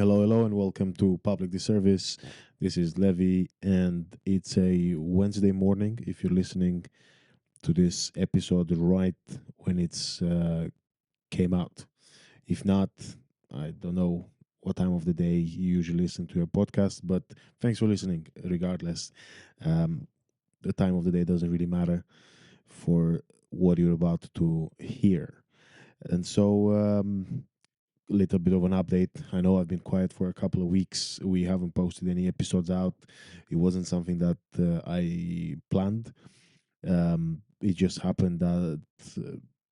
Hello, and welcome to Public Disservice. This is Levi, and it's a Wednesday morning. If you're listening to this episode right when it's came out, if not, I don't know what time of the day you usually listen to your podcast. But thanks for listening. Regardless, um, the time of the day doesn't really matter for what you're about to hear. And so, little bit of an update. I know I've been quiet for a couple of weeks. We haven't posted any episodes out. It wasn't something that I planned. It just happened that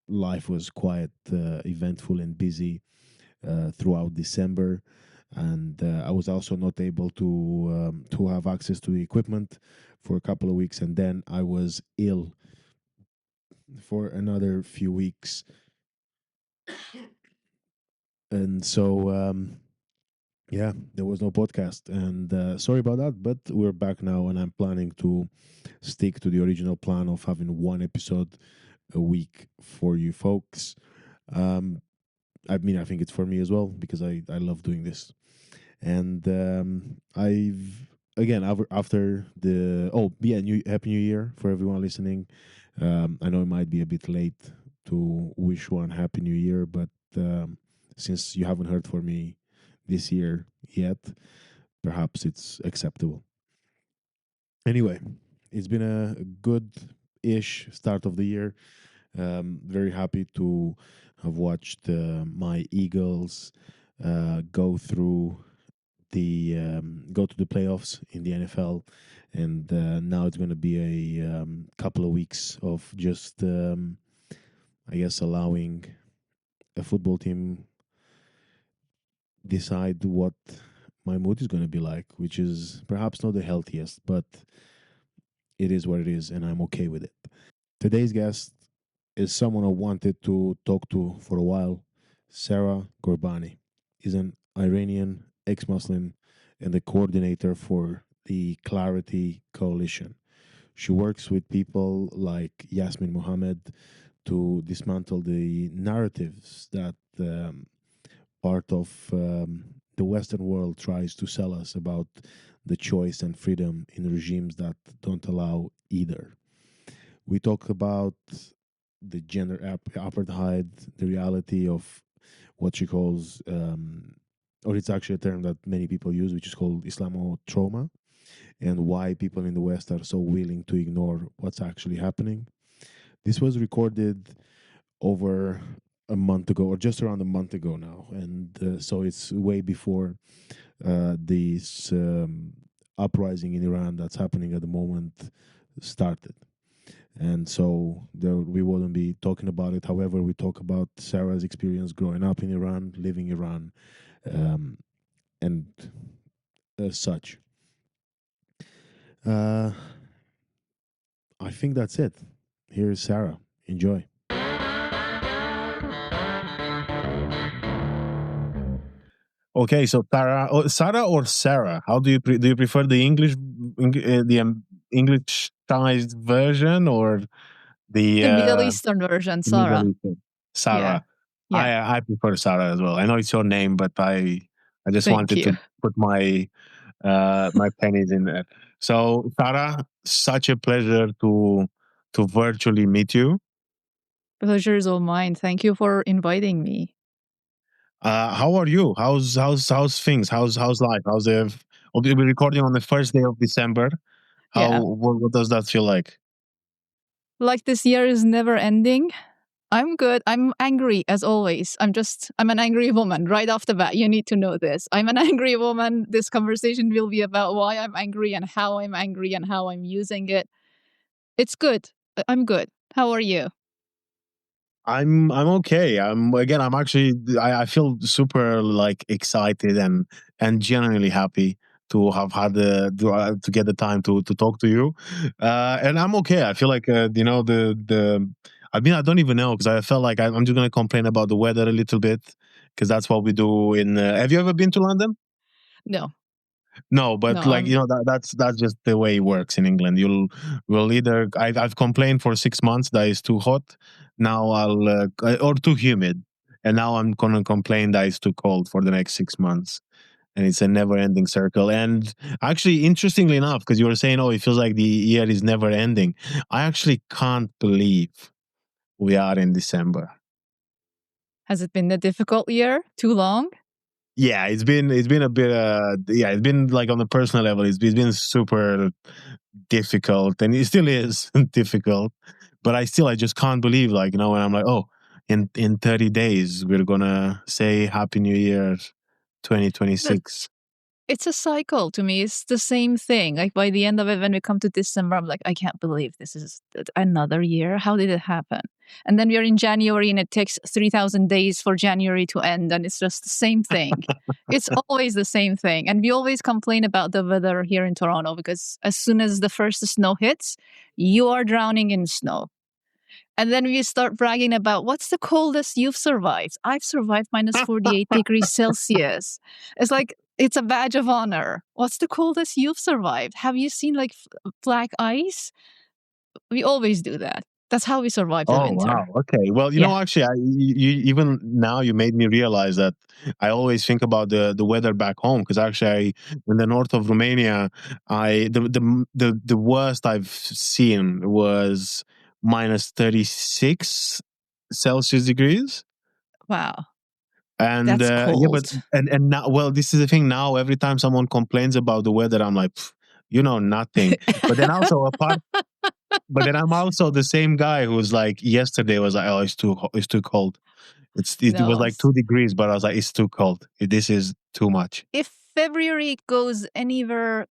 life was quite eventful and busy throughout December, and I was also not able to have access to the equipment for a couple of weeks, and then I was ill for another few weeks, and so yeah, there was no podcast, and sorry about that, but we're back now, and I'm planning to stick to the original plan of having one episode a week for you folks. um I mean, I think it's for me as well because I love doing this. And I've again after the new happy new year for everyone listening. I know it might be a bit late to wish one happy new year, but since you haven't heard from me this year yet, perhaps it's acceptable. Anyway, it's been a good ish start of the year. Very happy to have watched my Eagles go to the playoffs in the NFL, and now it's going to be a couple of weeks of just, I guess, allowing a football team decide what my mood is going to be like, which is perhaps not the healthiest, but it is what it is, and I'm okay with it. Today's guest is someone I wanted to talk to for a while. Sara Gorbani is an Iranian ex-Muslim and the coordinator for the Clarity Coalition. She works with people like Yasmin Mohammed to dismantle the narratives that part of the Western world tries to sell us about the choice and freedom in regimes that don't allow either. We talk about the apartheid, the reality of what she calls, or it's actually a term that many people use, which is called Islamo trauma, and why people in the West are so willing to ignore what's actually happening. This was recorded over a month ago, or just around a month ago now, and so it's way before this uprising in Iran that's happening at the moment started. And so we wouldn't be talking about it. However, we talk about Sarah's experience growing up in Iran, living in Iran, um, and such. Uh, I think that's it. Here's Sara. Enjoy. Okay, so Sara or Sarah? How do you prefer the Englishised version or the The Middle Eastern version, Sara. Sara? Yeah. I prefer Sara as well. I know it's your name, but I just Thank wanted you. to put my my pennies in there. So Sara, such a pleasure to virtually meet you. Pleasure is all mine. Thank you for inviting me. How are you? How's things? How's life? We'll be recording on the first day of December. Yeah. What does that feel like? Like this year is never ending. I'm good. I'm angry as always. I'm an angry woman right off the bat. You need to know this. I'm an angry woman. This conversation will be about why I'm angry and how I'm using it. It's good. I'm good. How are you? I'm okay. I'm actually I feel super like excited and genuinely happy to have had to get the time to talk to you, and I'm okay. I feel like the I mean, I don't even know because I felt like I'm just gonna complain about the weather a little bit because that's what we do in. Have you ever been to London? No. No, but No, like that's just the way it works in England. Will either I've complained for 6 months that it's too hot. Now or too humid, and now I'm gonna complain that it's too cold for the next 6 months. and it's a never-ending circle. And actually, interestingly enough, because you were saying, "Oh, it feels like the year is never ending," I actually can't believe we are in December. Has it been a difficult year? Too long? Yeah, it's been a bit. It's been like on the personal level, it's been super difficult, and it still is difficult. But I just can't believe, like, when I'm like, oh, in 30 days we're gonna say Happy New Year, 2026. It's a cycle to me. It's the same thing. Like by the end of it, when we come to December, I'm like, I can't believe this is another year. How did it happen? And then we are in January and it takes 3,000 days for January to end. And it's just the same thing. It's always the same thing. And we always complain about the weather here in Toronto because as soon as the first snow hits, you are drowning in snow. And then we start bragging about what's the coldest you've survived. I've survived minus 48 degrees Celsius. It's like, it's a badge of honor. What's the coldest you've survived? Have you seen like black ice? We always do that. That's how we survive the Oh, winter. wow. Okay. Well, Yeah. actually, even now you made me realize that I always think about the weather back home, because actually, in the north of Romania, the worst I've seen was minus 36 Celsius degrees. Wow. And That's yeah, but cold. and now, well, this is the thing. Now, every time someone complains about the weather, I'm like, "Pff, nothing." But then also but then I'm also the same guy who's like, yesterday was like, oh, it's too cold. It was No. like 2 degrees, but I was like, it's too cold. This is too much. If February goes anywhere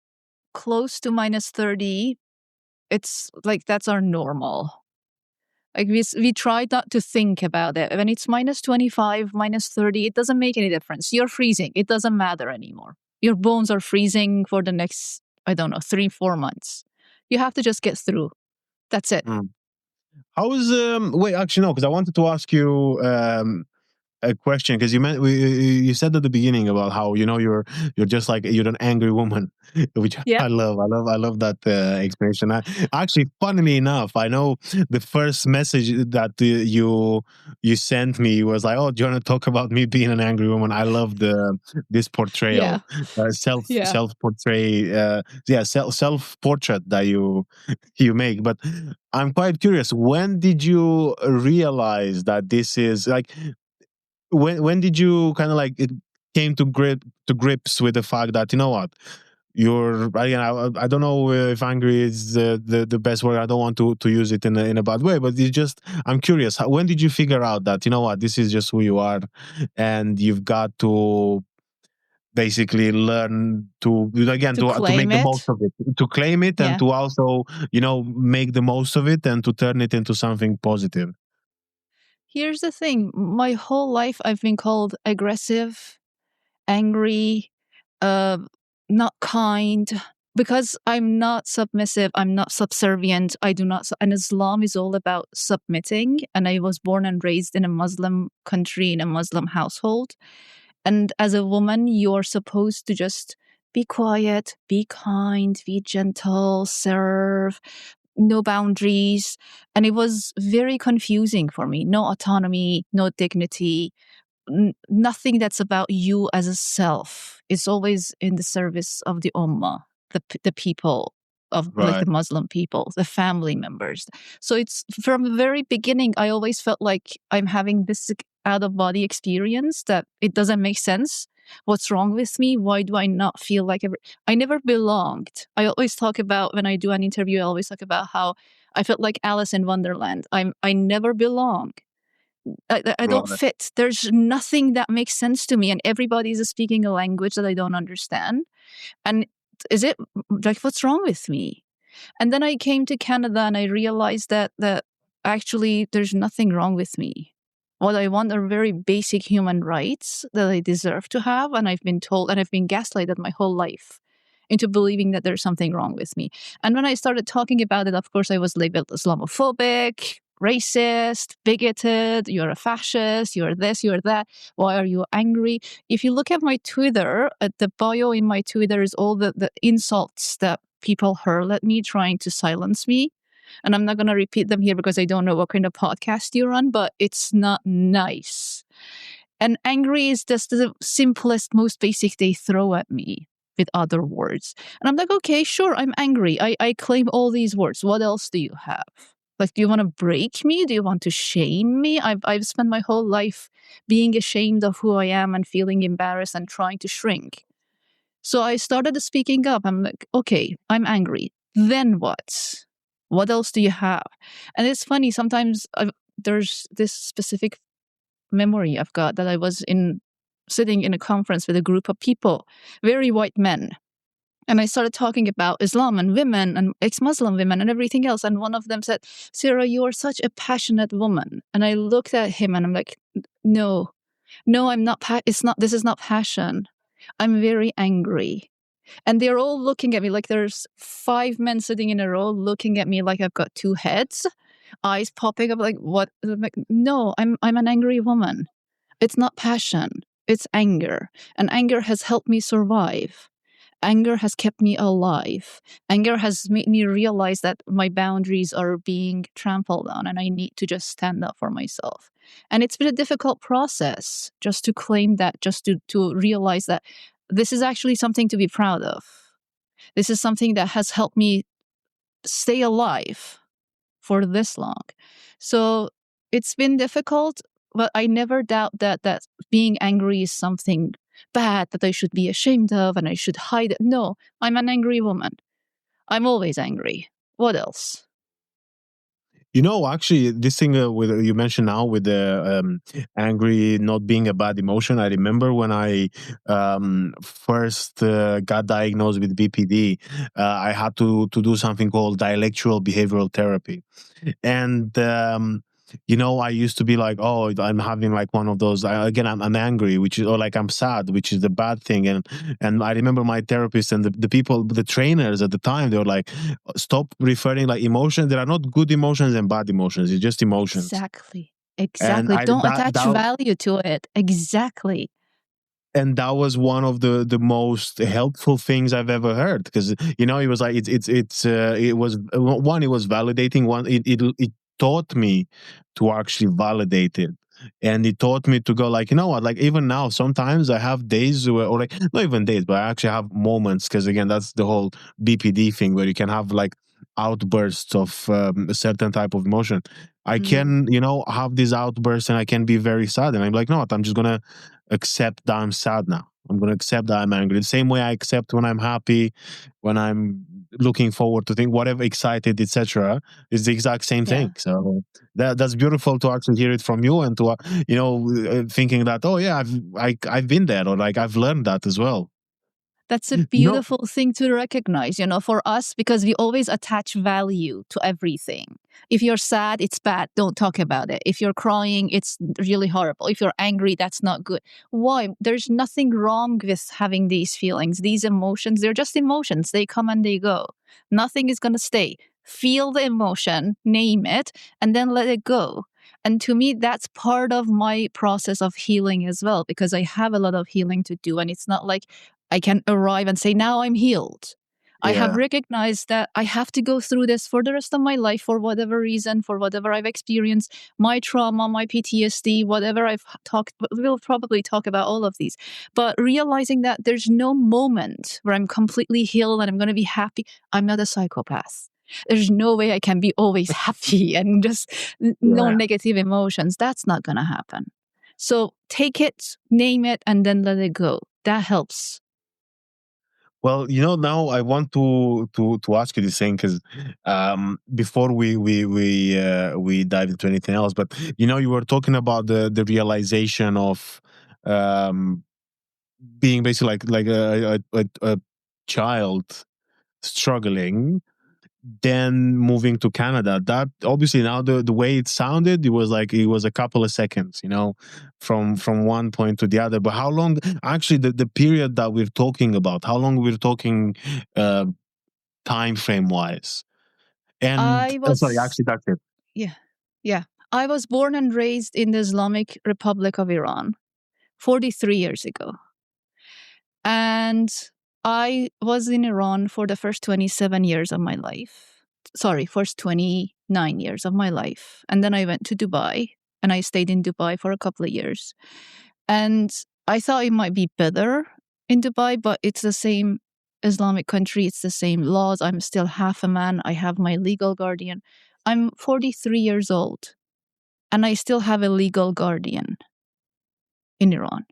close to minus 30, it's like that's our normal. Like we try not to think about it. When it's minus 25, minus 30, it doesn't make any difference. You're freezing. It doesn't matter anymore. Your bones are freezing for the next, I don't know, 3-4 months. You have to just get through. That's it. Mm. How's wait, actually no, because I wanted to ask you a question, because you said at the beginning about how you're just like, you're an angry woman, which Yeah. I love that explanation. Actually, funnily enough, I know the first message that you sent me was like, oh, do you want to talk about me being an angry woman? I love this Yeah. portrayal, Yeah. self portray, self portrait that you make. But I'm quite curious, when did you realize that this is like, when did you kind of like, it came to grips with the fact that, you know what, you're, again, I don't know if angry is the best word. I don't want to use it in a bad way, but it's just, I'm curious, when did you figure out that, you know what, this is just who you are, and you've got to basically learn to, again, To to make claim the most it. of it, to claim it, and Yeah. to also, make the most of it, and to turn it into something positive. Here's the thing. My whole life I've been called aggressive, angry, uh, not kind, because I'm not submissive, I'm not subservient. I do not, and Islam is all about submitting. And I was born and raised in a Muslim country, in a Muslim household. And as a woman, you're supposed to just be quiet, be kind, be gentle, serve, no boundaries. And it was very confusing for me. No autonomy, no dignity, nothing that's about you as a self. It's always in the service of the ummah, the people of, like, Right. the Muslim people, the family members. So it's from the very beginning, I always felt like I'm having this out of body experience, that it doesn't make sense. What's wrong with me? Why do I not feel like I never belonged? I always talk about, when I do an interview, I always talk about how I felt like Alice in Wonderland. I never belong. I don't Right. fit. There's nothing that makes sense to me, and everybody's speaking a language that I don't understand. And is it like, what's wrong with me? And then I came to Canada and I realized that actually there's nothing wrong with me. What I want are very basic human rights that I deserve to have, and I've been told, and I've been gaslighted my whole life into believing that there's something wrong with me. And when I started talking about it, of course, I was labeled Islamophobic, racist, bigoted, you're a fascist, you're this, you're that. Why are you angry? If you look at my Twitter, at the bio in my Twitter is all the insults that people hurl at me trying to silence me. And I'm not going to repeat them here because I don't know what kind of podcast you run, but it's not nice. And angry is just the simplest, most basic they throw at me with other words. And I'm like, okay, sure, I'm angry. I claim all these words. What else do you have? Like, do you want to break me? Do you want to shame me? I've spent my whole life being ashamed of who I am and feeling embarrassed and trying to shrink. So I started speaking up. I'm like, okay, I'm angry. Then what? What else do you have? And it's funny, sometimes there's this specific memory I've got that I was sitting in a conference with a group of people, very white men. And I started talking about Islam and women and ex-Muslim women and everything else. And one of them said, Sarah, you are such a passionate woman. And I looked at him and I'm like, no, I'm not. This is not passion. I'm very angry. And they're all looking at me like there's 5 men sitting in a row looking at me like I've got 2 heads, eyes popping up like, what? I'm like, no, I'm an angry woman. It's not passion. It's anger. And anger has helped me survive. Anger has kept me alive. Anger has made me realize that my boundaries are being trampled on and I need to just stand up for myself. And it's been a difficult process just to claim that, just to realize that this is actually something to be proud of. This is something that has helped me stay alive for this long. So it's been difficult, but I never doubt that being angry is something bad that I should be ashamed of and I should hide it. No, I'm an angry woman. I'm always angry. What else? Actually, this thing with you mentioned now with the angry not being a bad emotion. I remember when I first got diagnosed with BPD, I had to do something called dialectual behavioral therapy, and I used to be like, oh, I'm having like one of those. Again, I'm angry, which is, or like I'm sad, which is the bad thing. And I remember my therapist and the people, the trainers at the time, they were like, stop referring like emotions. There are not good emotions and bad emotions. It's just emotions. Exactly. And Exactly. Don't attach value to it. Exactly. And that was one of the most helpful things I've ever heard, because it was like it was one, it was validating. One, it taught me to actually validate it, and it taught me to go like, you know what, like even now sometimes I have days where, or like not even days, but I actually have moments, because again that's the whole BPD thing where you can have like outbursts of a certain type of emotion. I can have these outbursts and I can be very sad, and I'm like, no, I'm just gonna accept that I'm sad now. I'm going to accept that I'm angry. The same way I accept when I'm happy, when I'm looking forward to think whatever, excited, etc. It's the exact same thing. So that's beautiful to actually hear it from you, and to thinking that, oh yeah, I've been there, or like I've learned that as well. That's a beautiful thing to recognize, for us, because we always attach value to everything. If you're sad, it's bad. Don't talk about it. If you're crying, it's really horrible. If you're angry, that's not good. Why? There's nothing wrong with having these feelings, these emotions. They're just emotions. They come and they go. Nothing is going to stay. Feel the emotion, name it, and then let it go. And to me, that's part of my process of healing as well, because I have a lot of healing to do. And it's not like I can arrive and say, now I'm healed. I have recognized that I have to go through this for the rest of my life for whatever reason, for whatever I've experienced, my trauma, my PTSD, whatever I've talked. We'll probably talk about all of these. But realizing that there's no moment where I'm completely healed and I'm going to be happy. I'm not a psychopath. There's no way I can be always happy and just no negative emotions. That's not going to happen. So take it, name it, and then let it go. That helps. Well, now I want to ask you this thing, because before we dive into anything else, but you were talking about the realization of being basically like a child struggling, then moving to Canada. That obviously, now the way it sounded, it was like it was a couple of seconds, from one point to the other. But how long actually the period that we're talking about? How long we're talking time frame wise? And sorry, actually, that's it. Yeah. I was born and raised in the Islamic Republic of Iran 43 years ago. And I was in Iran for the first 27 years of my life. Sorry, first 29 years of my life. And then I went to Dubai and I stayed in Dubai for a couple of years. And I thought it might be better in Dubai, but it's the same Islamic country. It's the same laws. I'm still half a man. I have my legal guardian. I'm 43 years old and I still have a legal guardian in Iran.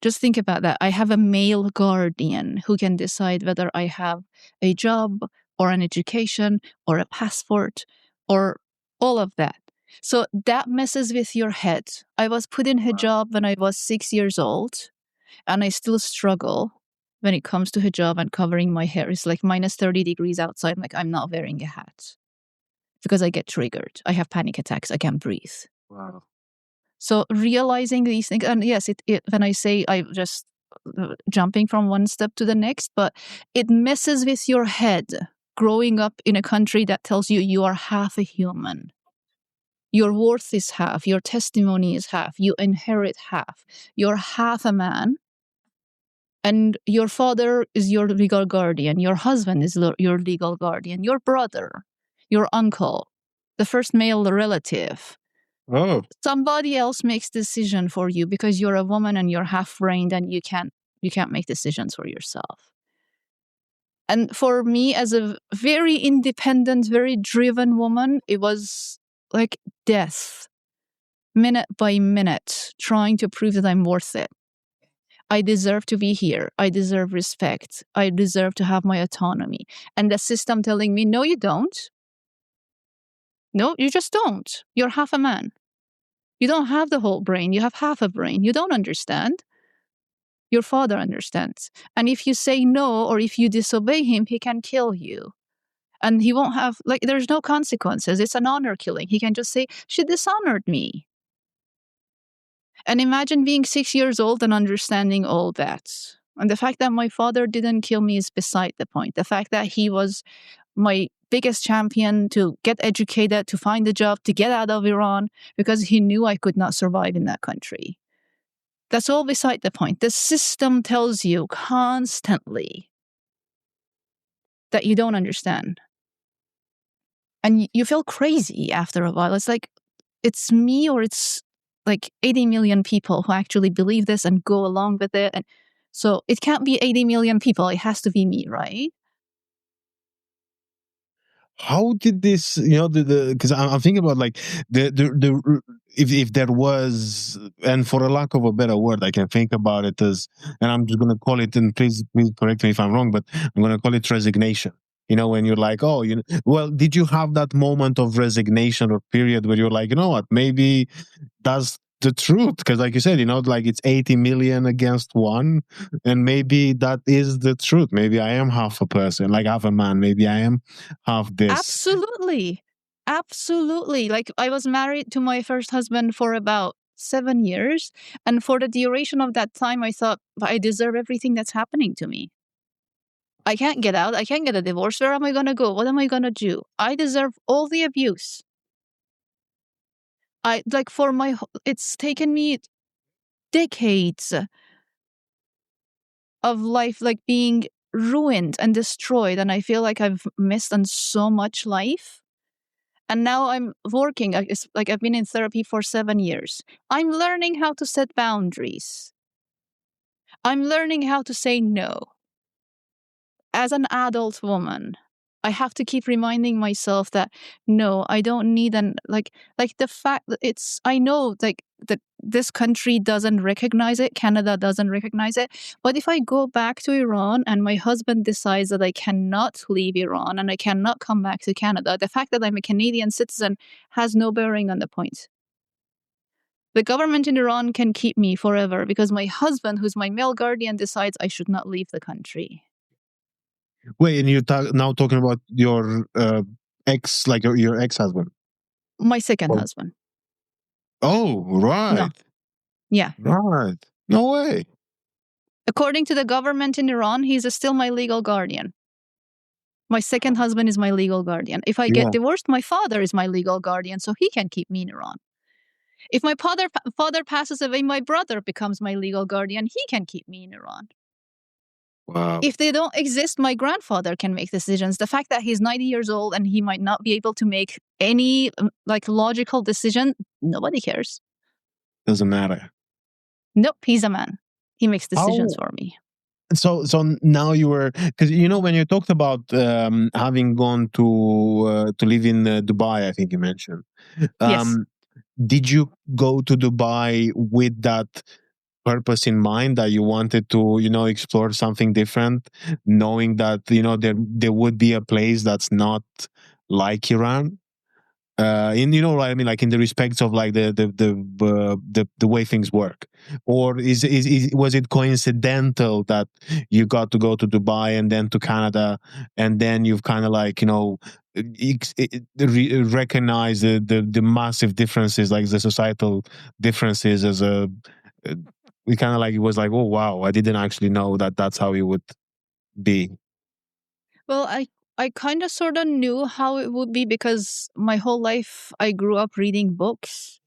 Just think about that. I have a male guardian who can decide whether I have a job or an education or a passport or all of that. So that messes with your head. I was put in hijab when I was 6 years old, and I still struggle when it comes to hijab and covering my hair. It's like minus 30 degrees outside. Like, I'm not wearing a hat because I get triggered. I have panic attacks. I can't breathe. Wow. So realizing these things, and yes, when I say I just jumping from one step to the next, but it messes with your head growing up in a country that tells you you are half a human. Your worth is half, your testimony is half, you inherit half. You're half a man, and your father is your legal guardian, your husband is your legal guardian, your brother, your uncle, the first male relative. Oh, Somebody else makes decision for you because you're a woman and you're half-brained and you can't make decisions for yourself. And for me, as a very independent, very driven woman, it was like death, minute by minute, trying to prove that I'm worth it. I deserve to be here. I deserve respect. I deserve to have my autonomy. And the system telling me, no, you don't. No, you just don't. You're half a man. You don't have the whole brain. You have half a brain. You don't understand. Your father understands. And if you say no, or if you disobey him, he can kill you. And he won't have, like, there's no consequences. It's an honor killing. He can just say, she dishonored me. And imagine being 6 years old and understanding all that. And the fact that my father didn't kill me is beside the point. The fact that he was my biggest champion to get educated, to find a job, to get out of Iran, because he knew I could not survive in that country. That's all beside the point. The system tells you constantly that you don't understand. And you feel crazy after a while. It's like, it's me or it's like 80 million people who actually believe this and go along with it. And so it can't be 80 million people. It has to be me, right? how did this, because I'm thinking about like the if there was, and for a lack of a better word, I can think about it as, and I'm just going to call it, and please correct me if I'm wrong, but I'm going to call it resignation. When you're like, oh, well, did you have that moment of resignation or period where you're like, you know what, maybe that's the truth? Because like you said, like it's 80 million against one, and maybe that is the truth. Maybe I am half a person, like half a man. Maybe I am half this. Absolutely. Like, I was married to my first husband for about 7 years. And for the duration of that time, I thought, I deserve everything that's happening to me. I can't get out. I can't get a divorce. Where am I going to go? What am I going to do? I deserve all the abuse. It's taken me decades of life, like, being ruined and destroyed. And I feel like I've missed on so much life. And now I'm working. It's like I've been in therapy for 7 years. I'm learning how to set boundaries. I'm learning how to say no. As an adult woman, I have to keep reminding myself that no, I don't need like the fact that I know like that this country doesn't recognize it, Canada doesn't recognize it. But if I go back to Iran and my husband decides that I cannot leave Iran and I cannot come back to Canada, the fact that I'm a Canadian citizen has no bearing on the point. The government in Iran can keep me forever because my husband, who's my male guardian, decides I should not leave the country. Wait, and you're now talking about your ex, like your ex-husband? My second husband. Oh, right. No. Yeah. Right. No way. According to the government in Iran, he's still my legal guardian. My second husband is my legal guardian. If I get divorced, my father is my legal guardian, so he can keep me in Iran. If my father passes away, my brother becomes my legal guardian. He can keep me in Iran. Wow. If they don't exist, my grandfather can make decisions. The fact that he's 90 years old and he might not be able to make any like logical decision, nobody cares. Doesn't matter. Nope, he's a man. He makes decisions How for me. so now you were, because when you talked about having gone to live in Dubai, I think you mentioned. Yes. Did you go to Dubai with that purpose in mind, that you wanted to explore something different, knowing that there would be a place that's not like Iran? In what I mean, like in the respects of like the way things work, or was it coincidental that you got to go to Dubai and then to Canada, and then you've kind of like recognize the massive differences, like the societal differences, as a we kind of like, it was like, oh wow, I didn't actually know that that's how it would be. Well, I kind of sort of knew how it would be because my whole life I grew up reading books,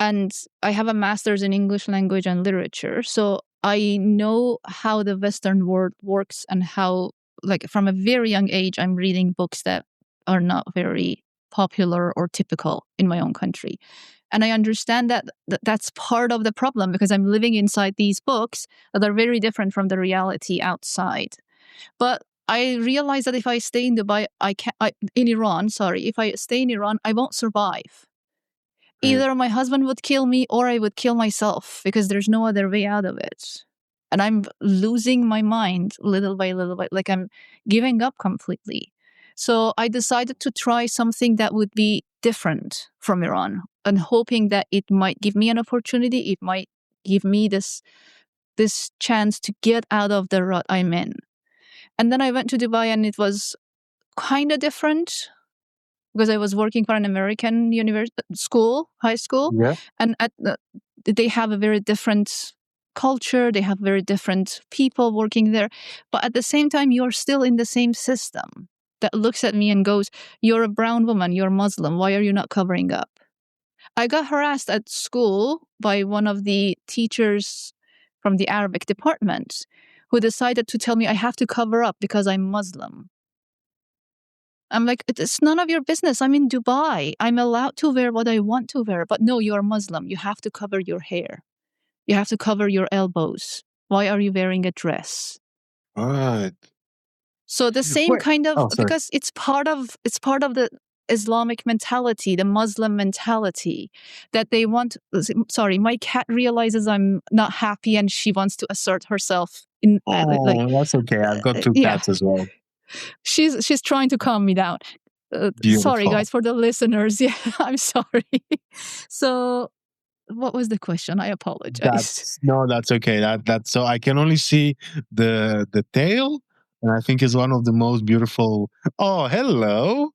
and I have a master's in English language and literature. So I know how the Western world works, and how, like, from a very young age, I'm reading books that are not very popular or typical in my own country. And I understand that that's part of the problem, because I'm living inside these books that are very different from the reality outside. But I realize that if I stay in Dubai, in Iran, sorry, if I stay in Iran, I won't survive. Either my husband would kill me or I would kill myself, because there's no other way out of it. And I'm losing my mind little by little, like I'm giving up completely. So I decided to try something that would be different from Iran, and hoping that it might give me an opportunity. It might give me this chance to get out of the rut I'm in. And then I went to Dubai, and it was kind of different, because I was working for an American high school, Yeah. and they have a very different culture. They have very different people working there. But at the same time, you're still in the same system that looks at me and goes, "You're a brown woman, you're Muslim, why are you not covering up?" I got harassed at school by one of the teachers from the Arabic department, who decided to tell me I have to cover up because I'm Muslim. I'm like, it's none of your business. I'm in Dubai. I'm allowed to wear what I want to wear. But no, you're Muslim. You have to cover your hair. You have to cover your elbows. Why are you wearing a dress? Right. So the same Wait. kind of, Oh, sorry. because it's part of the Islamic mentality, the Muslim mentality, that they want. Sorry, my cat realizes I'm not happy and she wants to assert herself in Oh, that's okay. I've got two yeah. cats as well. She's trying to calm me down. Sorry, Beautiful. guys, for the listeners. Yeah, I'm sorry. So, what was the question? I apologize. That's okay. That's so I can only see the tail, and I think is one of the most beautiful. Oh, hello.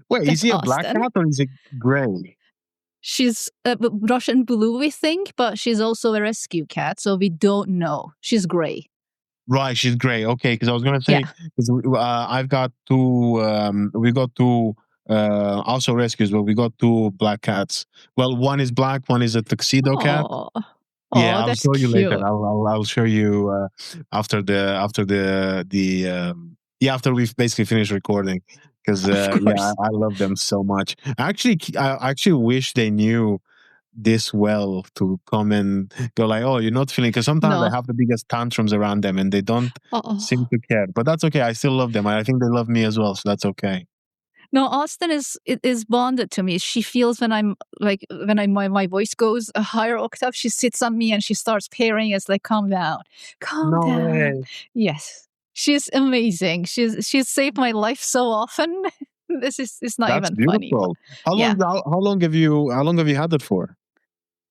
Wait, is That's he a black Austin. cat or is it gray? She's Russian blue, we think, but she's also a rescue cat, so we don't know. She's gray. Right, she's gray. Okay, because I was gonna say, because I've got two. We got two. Also rescues, but we got two black cats. Well, one is black, one is a tuxedo cat. Oh, Yeah, oh, I'll that's show you later. cute. I'll show you after yeah, after we've basically finished recording, because Of yeah, course. I love them so much. I actually wish they knew this well to come and go like, oh, you're not feeling, because sometimes I No. have the biggest tantrums around them and they don't seem Oh. to care. But that's okay. I still love them. I think they love me as well, so that's okay. No, Austin is bonded to me. She feels when I'm like, my voice goes a higher octave, she sits on me and she starts pairing. It's like, calm down, calm No down. way. Yes, she's amazing. She's saved my life so often. This is it's not That's even funny, but beautiful. How yeah. long? How long have you had it for?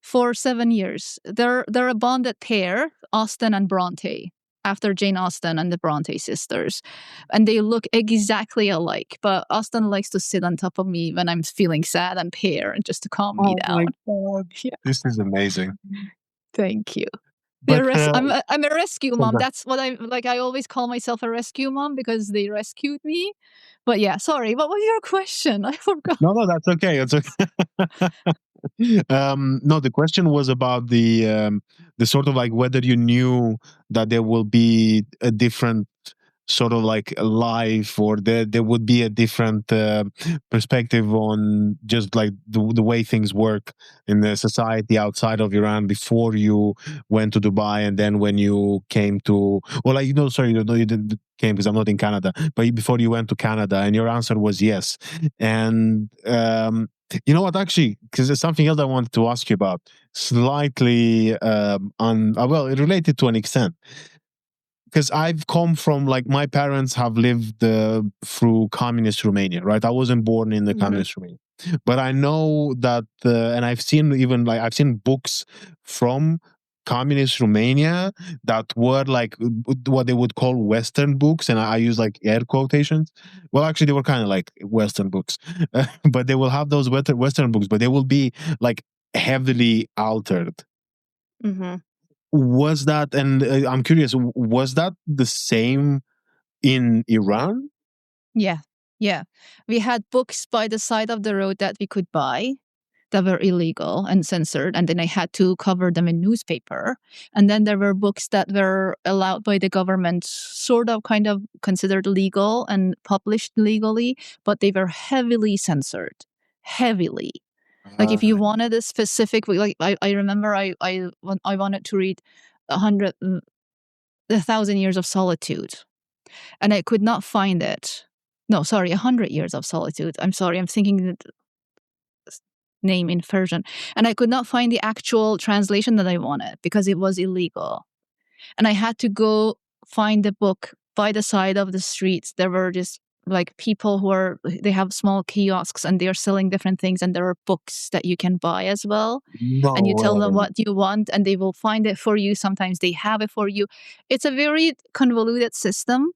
For 7 years, they're a bonded pair, Austen and Bronte, after Jane Austen and the Bronte sisters, and they look exactly alike. But Austen likes to sit on top of me when I'm feeling sad and pair, and just to calm me Oh down. my god, Yeah, this is amazing. thank you. But I'm a rescue mom. congrats. That's what I like. I always call myself a rescue mom because they rescued me. But yeah, sorry. What was your question? I forgot. No, that's okay. It's okay. No, the question was about the sort of like whether you knew that there will be a different sort of like life, or there would be a different perspective on just like the way things work in the society outside of Iran before you went to Dubai, and then when you came to, well, like, sorry, you didn't came because I'm not in Canada, but before you went to Canada, and your answer was yes. And you know what, actually, because there's something else I wanted to ask you about, slightly well, it related to an extent, because I've come from, like, my parents have lived through communist Romania, right? I wasn't born in the communist Romania, but I know that, and I've seen, even like, I've seen books from communist Romania that were like what they would call Western books, and I use like air quotations. Well, actually, they were kind of like Western books, but they will have those Western books, but they will be like heavily altered. Mm-hmm. Was that, and I'm curious, was that the same in Iran? Yeah. We had books by the side of the road that we could buy that were illegal and censored, and then I had to cover them in newspaper. And then there were books that were allowed by the government, sort of kind of considered legal and published legally, but they were heavily censored. Heavily. Like if you wanted a specific, like I remember I wanted to read 1,000 Years of Solitude, and I could not find it. No, sorry, 100 Years of Solitude. I'm sorry, I'm thinking the name in Persian, and I could not find the actual translation that I wanted because it was illegal, and I had to go find the book by the side of the streets. There were just like people they have small kiosks and they're selling different things, and there are books that you can buy as well. No And you tell them way. what you want and they will find it for you. Sometimes they have it for you. It's a very convoluted system.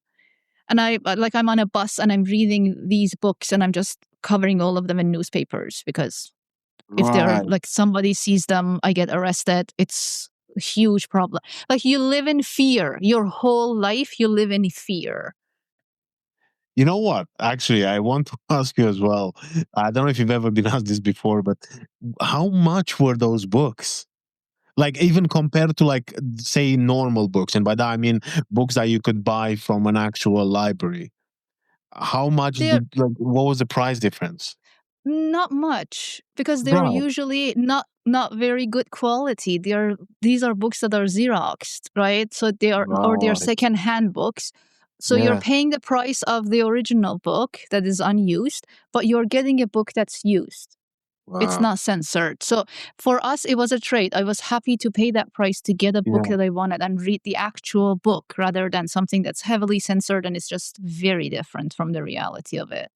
And I'm on a bus and I'm reading these books and I'm just covering all of them in newspapers, because if they're Right. like somebody sees them, I get arrested. It's a huge problem. Like you live in fear. Your whole life you live in fear. You know what? Actually, I want to ask you as well. I don't know if you've ever been asked this before, but how much were those books? Like, even compared to, like, say, normal books, and by that I mean books that you could buy from an actual library. How much They're what was the price difference? not much, because they're Right. usually not very good quality. These are books that are Xeroxed, right? So they're Right. second-hand books. So you're Yeah. paying the price of the original book that is unused, but you're getting a book that's used. It's Wow. not censored. So for us, it was a trade. I was happy to pay that price to get a book Yeah. that I wanted and read the actual book rather than something that's heavily censored and it's just very different from the reality of it.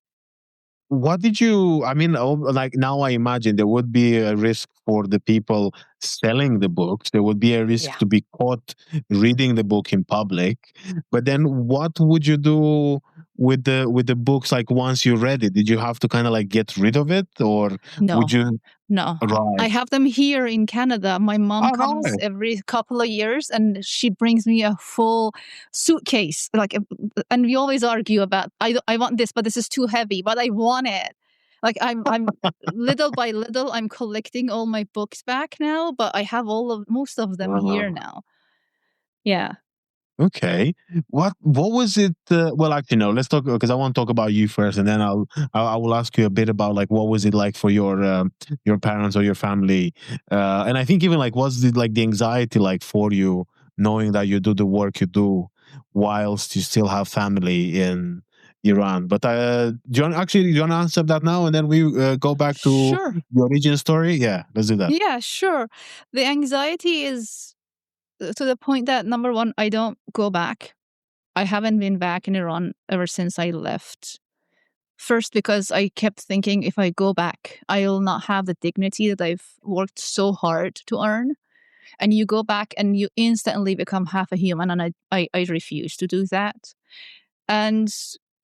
What did you, I mean, like, now I imagine there would be a risk for the people selling the books. There would be a risk Yeah. to be caught reading the book in public. But then what would you do with the books, like, once you read it? Did you have to kind of like get rid of it, or would No. you? No. I Right. have them here in Canada. My mom Oh, no comes way. every couple of years and she brings me a full suitcase. And we always argue about, I want this, but this is too heavy, but I want it. Like I'm little by little, I'm collecting all my books back now, but I have most of them here Wow. now. Yeah. Okay. What was it? Well, actually, no. Let's talk, because I want to talk about you first, and then I will ask you a bit about, like, what was it like for your parents or your family, and I think even, like, what's the anxiety like for you, knowing that you do the work you do whilst you still have family in Iran. But do you want to answer that now, and then we go back to Sure. the origin story? Yeah, let's do that. Yeah, sure. The anxiety is to the point that, number one, I don't go back. I haven't been back in Iran ever since I left. First, because I kept thinking if I go back, I'll not have the dignity that I've worked so hard to earn. And you go back and you instantly become half a human. And I refuse to do that. And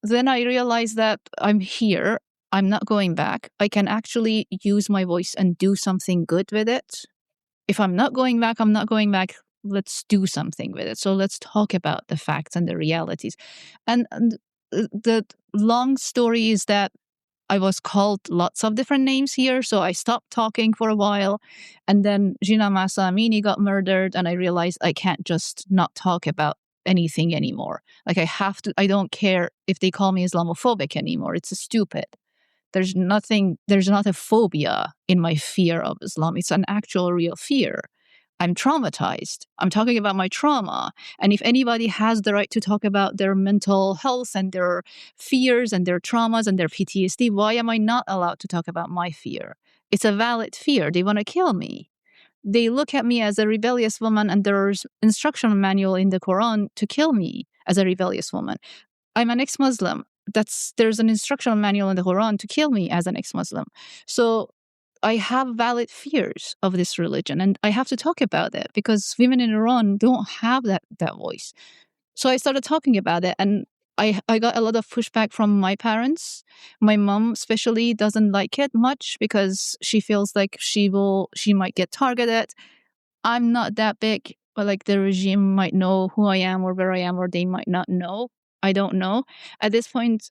then I realized that I'm here. I'm not going back. I can actually use my voice and do something good with it. If I'm not going back, I'm not going back. Let's do something with it. So let's talk about the facts and the realities. And the long story is that I was called lots of different names here. So I stopped talking for a while. And then Gina Masa Amini got murdered. And I realized I can't just not talk about anything anymore. Like I don't care if they call me Islamophobic anymore. It's stupid. There's not a phobia in my fear of Islam. It's an actual real fear. I'm traumatized. I'm talking about my trauma. And if anybody has the right to talk about their mental health and their fears and their traumas and their PTSD, why am I not allowed to talk about my fear? It's a valid fear. They want to kill me. They look at me as a rebellious woman, and there's instructional manual in the Quran to kill me as a rebellious woman. I'm an ex-Muslim. There's an instructional manual in the Quran to kill me as an ex-Muslim. So I have valid fears of this religion, and I have to talk about it because women in Iran don't have that voice. So I started talking about it, and I got a lot of pushback from my parents. My mom especially doesn't like it much because she feels like she might get targeted. I'm not that big, but like the regime might know who I am or where I am, or they might not know. I don't know. At this point,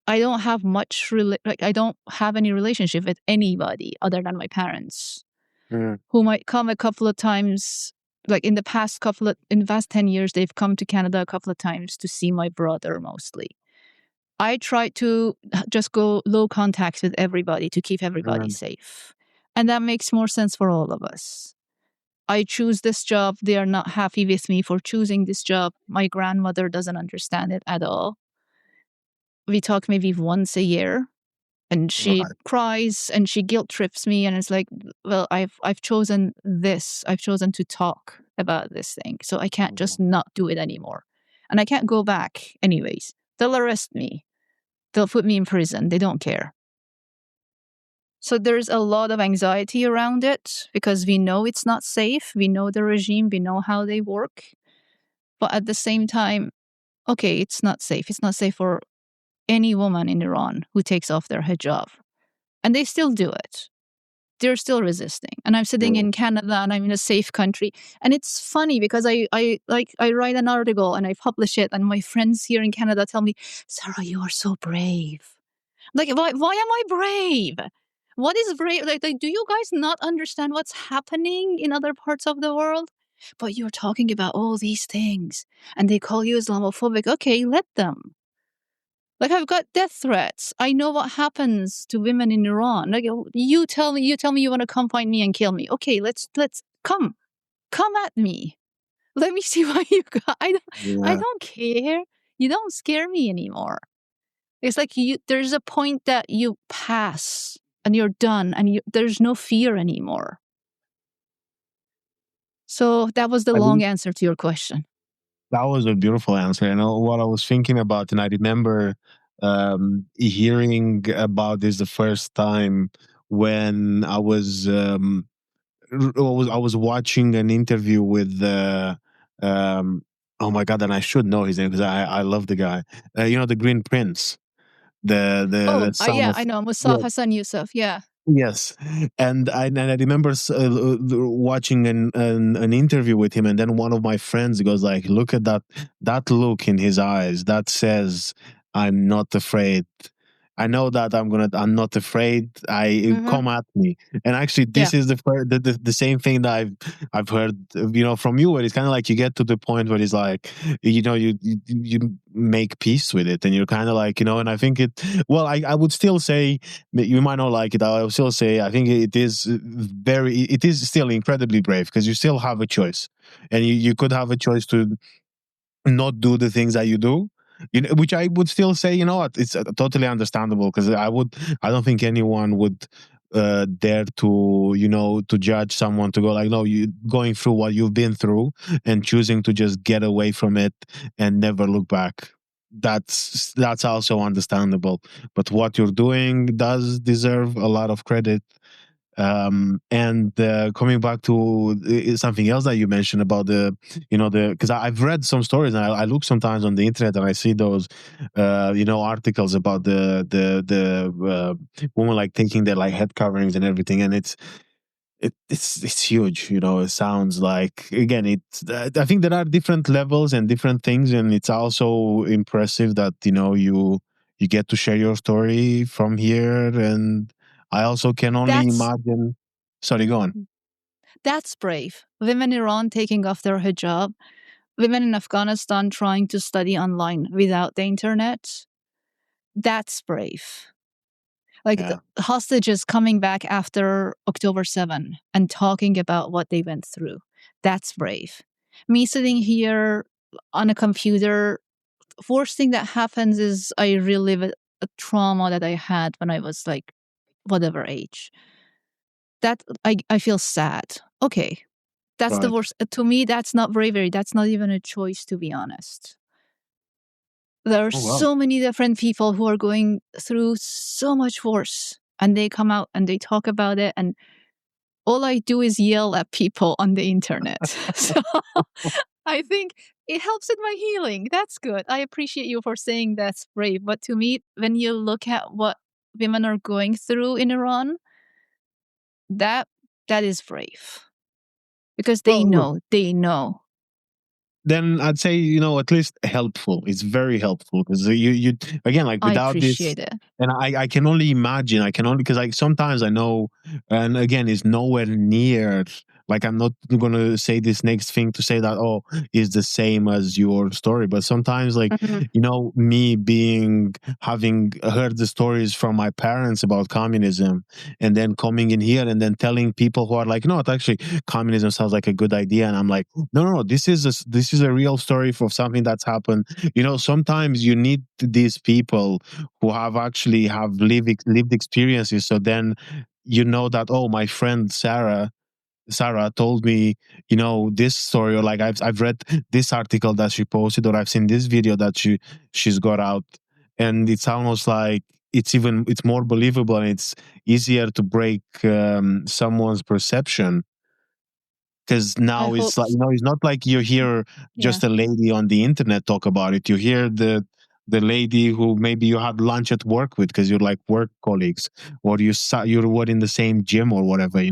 I don't have I don't have any relationship with anybody other than my parents, who might come a couple of times. Like in the past 10 years, they've come to Canada a couple of times to see my brother mostly. I try to just go low contact with everybody to keep everybody safe. And that makes more sense for all of us. I choose this job. They are not happy with me for choosing this job. My grandmother doesn't understand it at all. We talk maybe once a year, and she cries and she guilt trips me, and it's like, well, I've chosen this. I've chosen to talk about this thing, so I can't just not do it anymore, and I can't go back anyways. They'll arrest me. They'll put me in prison. They don't care. So there's a lot of anxiety around it because we know it's not safe. We know the regime. We know how they work. But at the same time, okay, it's not safe. It's not safe for any woman in Iran who takes off their hijab. And they still do it. They're still resisting. And I'm sitting in Canada and I'm in a safe country. And it's funny because I write an article and I publish it, and my friends here in Canada tell me, Sara, you are so brave. Like, why am I brave? What is brave? Like, do you guys not understand what's happening in other parts of the world? But you're talking about all these things and they call you Islamophobic. Okay, let them. Like, I've got death threats. I know what happens to women in Iran. Like, you tell me you want to come find me and kill me. Okay, let's come at me. Let me see what you got. I don't care. You don't scare me anymore. It's like there's a point that you pass and you're done, and there's no fear anymore. So that was the long answer to your question. That was a beautiful answer. You know what I was thinking about, and I remember hearing about this the first time when I was watching an interview with oh my god, and I should know his name because I love the guy. The Green Prince, the son yeah, of I know Musaf Hassan Yusuf. Yeah. Yes, and I remember watching an interview with him, and then one of my friends goes like, "Look at that look in his eyes. That says I'm not afraid. I know that I'm not afraid. Come at me." And actually, this is the same thing that I've heard, from you, where it's kind of like you get to the point where it's like, you make peace with it, and you're kind of like, and I think I would still say, you might not like it. I will still say I think it is still incredibly brave because you still have a choice, and you could have a choice to not do the things that you do, which I would still say, what, it's totally understandable, because I don't think anyone would dare to judge someone to go like, no, you going through what you've been through and choosing to just get away from it and never look back. That's also understandable, but what you're doing does deserve a lot of credit. And coming back to something else that you mentioned about because I've read some stories, and I look sometimes on the internet and I see those articles about the women like taking their like head coverings and everything, and it's huge. It sounds like, again, I think there are different levels and different things, and it's also impressive that you get to share your story from here. And I also can only imagine. Sorry, go on. That's brave. Women in Iran taking off their hijab. women in Afghanistan trying to study online without the internet, that's brave. Like Yeah. the hostages coming back after October 7 and talking about what they went through, that's brave. Me sitting here on a computer, worst thing that happens is I relive a trauma that I had when I was like whatever age. That I feel sad. Okay, that's the Right. worst. To me, that's not bravery. That's not even a choice, to be honest. There are Oh wow. so many different people who are going through so much worse, and they come out and they talk about it, and all I do is yell at people on the internet. So I think it helps with my healing. That's good. I appreciate you for saying that's brave. But to me, when you look at what women are going through in Iran, that is brave. Because they Well, look, know, they know. then I'd say, at least helpful. It's very helpful because you again, like I without this, appreciate it. and I can only imagine. I can only because like sometimes I know, and again, it's nowhere near. Like I'm not gonna say this next thing to say that is the same as your story, but sometimes like Mhm. me being having heard the stories from my parents about communism, and then coming in here and then telling people who are like, no, it actually communism sounds like a good idea, and I'm like, no, this is a real story for something that's happened. Sometimes you need these people who have actually have lived experiences, so then that, my friend Sara told me, this story, or like I've read this article that she posted, or I've seen this video that she's got out, and it's almost like it's more believable, and it's easier to break someone's perception, because I now hope, it's like, it's not like you hear yeah. just a lady on the internet talk about it. You hear the lady who maybe you had lunch at work with because you're like work colleagues, or you were in the same gym or whatever.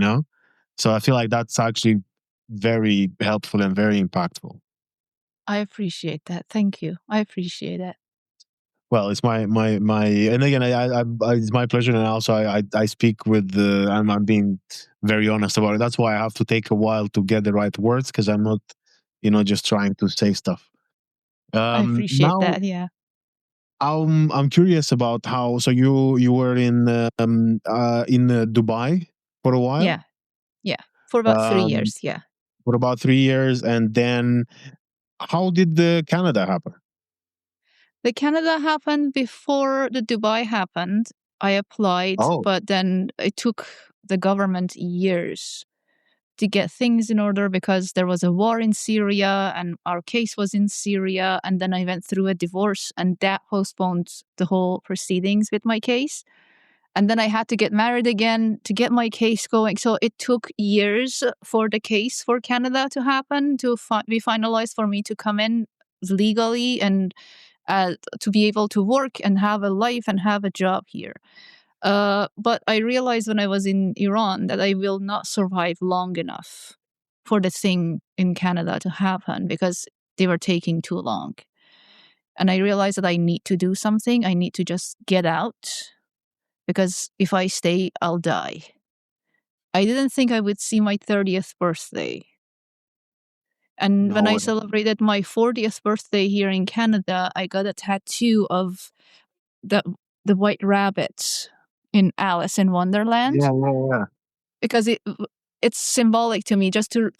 So I feel like that's actually very helpful and very impactful. I appreciate that. Thank you. I appreciate it. Well, it's my, and again, it's my pleasure, and also I speak with I'm being very honest about it. That's why I have to take a while to get the right words, because I'm not, just trying to say stuff. I appreciate Now that. Yeah. I'm curious about how. So you were in Dubai for a while, Yeah. Yeah. For about 3 years. um, Yeah. for about 3 years, and then how did the Canada happen? The Canada happened before the Dubai happened. I applied, Oh, but then it took the government years to get things in order because there was a war in Syria and our case was in Syria. And then I went through a divorce and that postponed the whole proceedings with my case. And then I had to get married again to get my case going. So it took years for the case for Canada to happen, to be finalized, for me to come in legally and to be able to work and have a life and have a job here. But I realized when I was in Iran that I will not survive long enough for the thing in Canada to happen because they were taking too long. And I realized that I need to do something. I need to just get out because if I stay, I'll die. I didn't think I would see my 30th birthday. And when no I way. celebrated my 40th birthday here in Canada, I got a tattoo of the white rabbit in Alice in Wonderland Yeah, yeah, yeah. because it's symbolic to me just to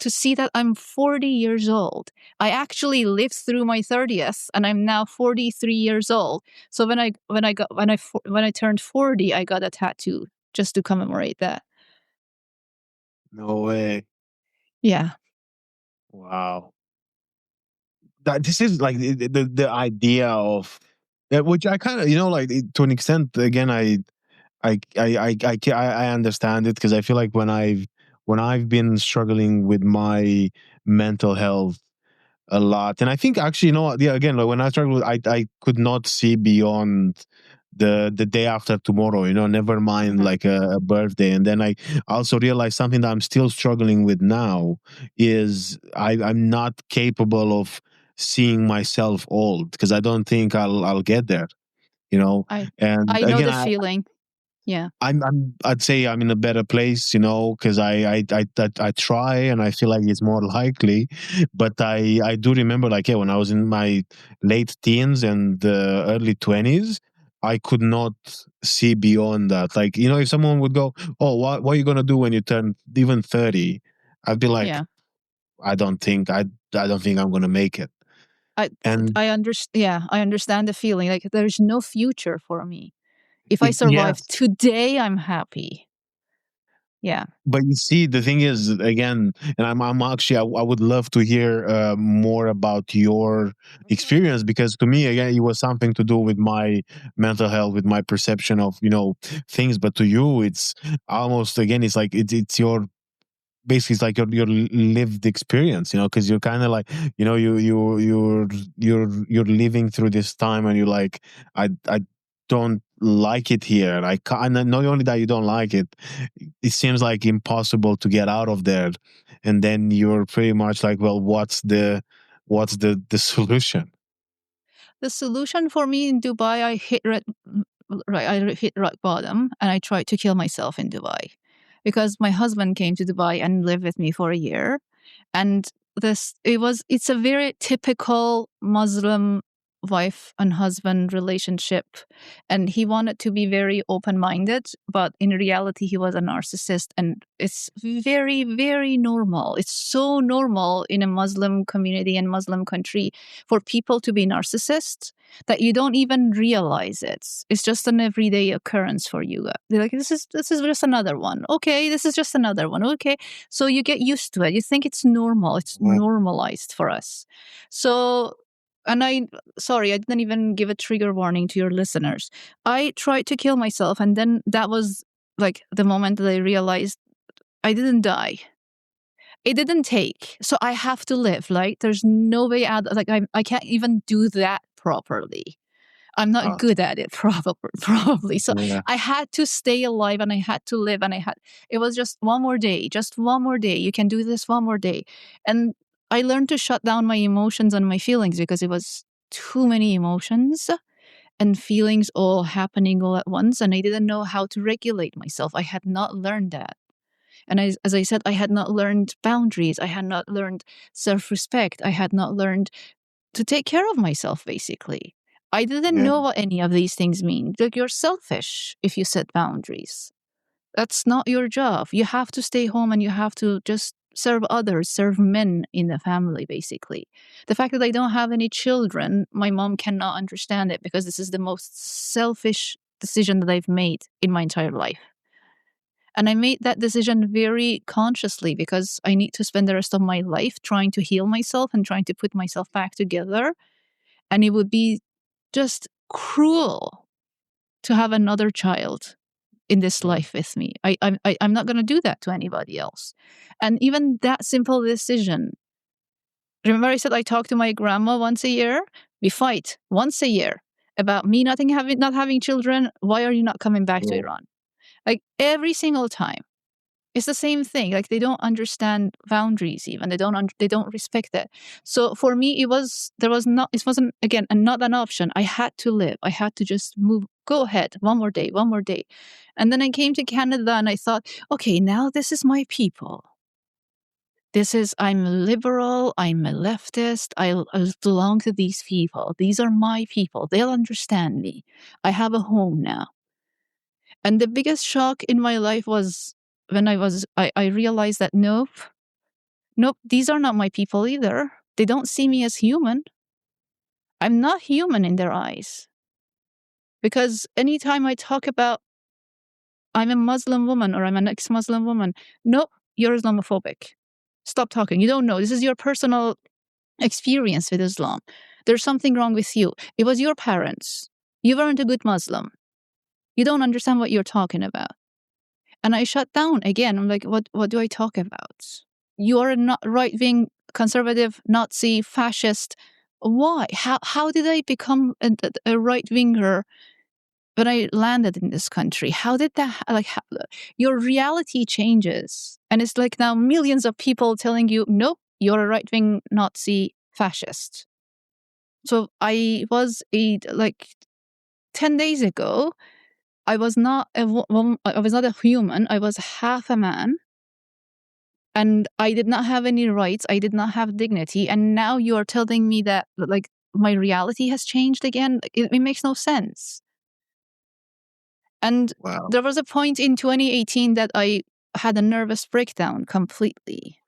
see that I'm 40 years old. I actually lived through my 30th and I'm now 43 years old. So when I turned 40, I got a tattoo just to commemorate that. No way. Yeah. Wow. This is like the idea of, which I kind of, like, to an extent, again, I understand it, because I feel like when I've been struggling with my mental health a lot, and I think actually, yeah, again, like when I struggled, I could not see beyond the day after tomorrow, never mind Mhm. like a birthday. And then I also realized something that I'm still struggling with now is I'm not capable of seeing myself old, because I don't think I'll get there, I and I know again, the feeling. Yeah. I'd say I'm in a better place, because I try and I feel like it's more likely. But I do remember, like, when I was in my late teens and early 20s, I could not see beyond that. Like, if someone would go, "Oh, what are you gonna do when you turn even 30?" I'd be like, Yeah. I don't think I'm gonna make it. I And I understand. Yeah, I understand the feeling. Like there's no future for me. If I survive yes. today, I'm happy. Yeah. But you see, the thing is, again, and I'm actually, I would love to hear more about your experience, because to me, again, it was something to do with my mental health, with my perception of, things. But to you, it's almost, again, it's like it's your, basically it's like your lived experience, because you're kind of like, you're living through this time, and you're like, I don't like it here. I can't. Not only that you don't like it, it seems like impossible to get out of there. And then you're pretty much like, well, what's the solution? The solution for me in Dubai, I hit rock bottom, and I tried to kill myself in Dubai because my husband came to Dubai and lived with me for a year, and it's a very typical Muslim wife and husband relationship, and he wanted to be very open-minded, but in reality he was a narcissist, and it's very, very normal. It's so normal in a Muslim community and Muslim country for people to be narcissists that you don't even realize it. It's just an everyday occurrence for you. They're like, this is just another one. Okay, this is just another one. Okay. So you get used to it. You think it's normal. It's Yeah. normalized for us. So, and sorry, I didn't even give a trigger warning to your listeners. I tried to kill myself, and then that was like the moment that I realized I didn't die. It didn't take. So I have to live. Like there's no way out. Like I can't even do that properly. I'm not Uh, good at it, probably. So yeah. I had to stay alive, and I had to live, and it was just one more day, just one more day. You can do this one more day. And I learned to shut down my emotions and my feelings because it was too many emotions and feelings all happening all at once. And I didn't know how to regulate myself. I had not learned that. And as I said, I had not learned boundaries. I had not learned self-respect. I had not learned to take care of myself, basically. I didn't Yeah. know what any of these things mean. Like you're selfish if you set boundaries. That's not your job. You have to stay home and you have to just serve others, serve men in the family, basically. The fact that I don't have any children, my mom cannot understand it because this is the most selfish decision that I've made in my entire life. And I made that decision very consciously because I need to spend the rest of my life trying to heal myself and trying to put myself back together. And it would be just cruel to have another child in this life with me. I'm not going to do that to anybody else. And even that simple decision. Remember, I said I talk to my grandma once a year. We fight once a year about me not having children. Why are you not coming back to Yeah. Iran? Like every single time. It's the same thing. Like they don't understand boundaries even. They don't respect it. So for me, it wasn't again not an option. I had to live. I had to just move. Go ahead. One more day. One more day. And then I came to Canada and I thought, okay, now this is my people. I'm liberal. I'm a leftist. I belong to these people. These are my people. They'll understand me. I have a home now. And the biggest shock in my life was when I realized that nope, these are not my people either. They don't see me as human. I'm not human in their eyes. Because anytime I talk about I'm a Muslim woman or I'm an ex-Muslim woman, nope, you're Islamophobic. Stop talking. You don't know. This is your personal experience with Islam. There's something wrong with you. It was your parents. You weren't a good Muslim. You don't understand what you're talking about. And I shut down again. I'm like, what do I talk about? You are a not right-wing, conservative, Nazi, fascist. Why? How did I become a right-winger when I landed in this country? How did that, your reality changes. And it's like now millions of people telling you, nope, you're a right-wing Nazi fascist. So I was 10 days ago, I was not I was not a human. I was half a man. And I did not have any rights. I did not have dignity. And now you are telling me that, like, my reality has changed again. It makes no sense. And Wow. there was a point in 2018 that I had a nervous breakdown completely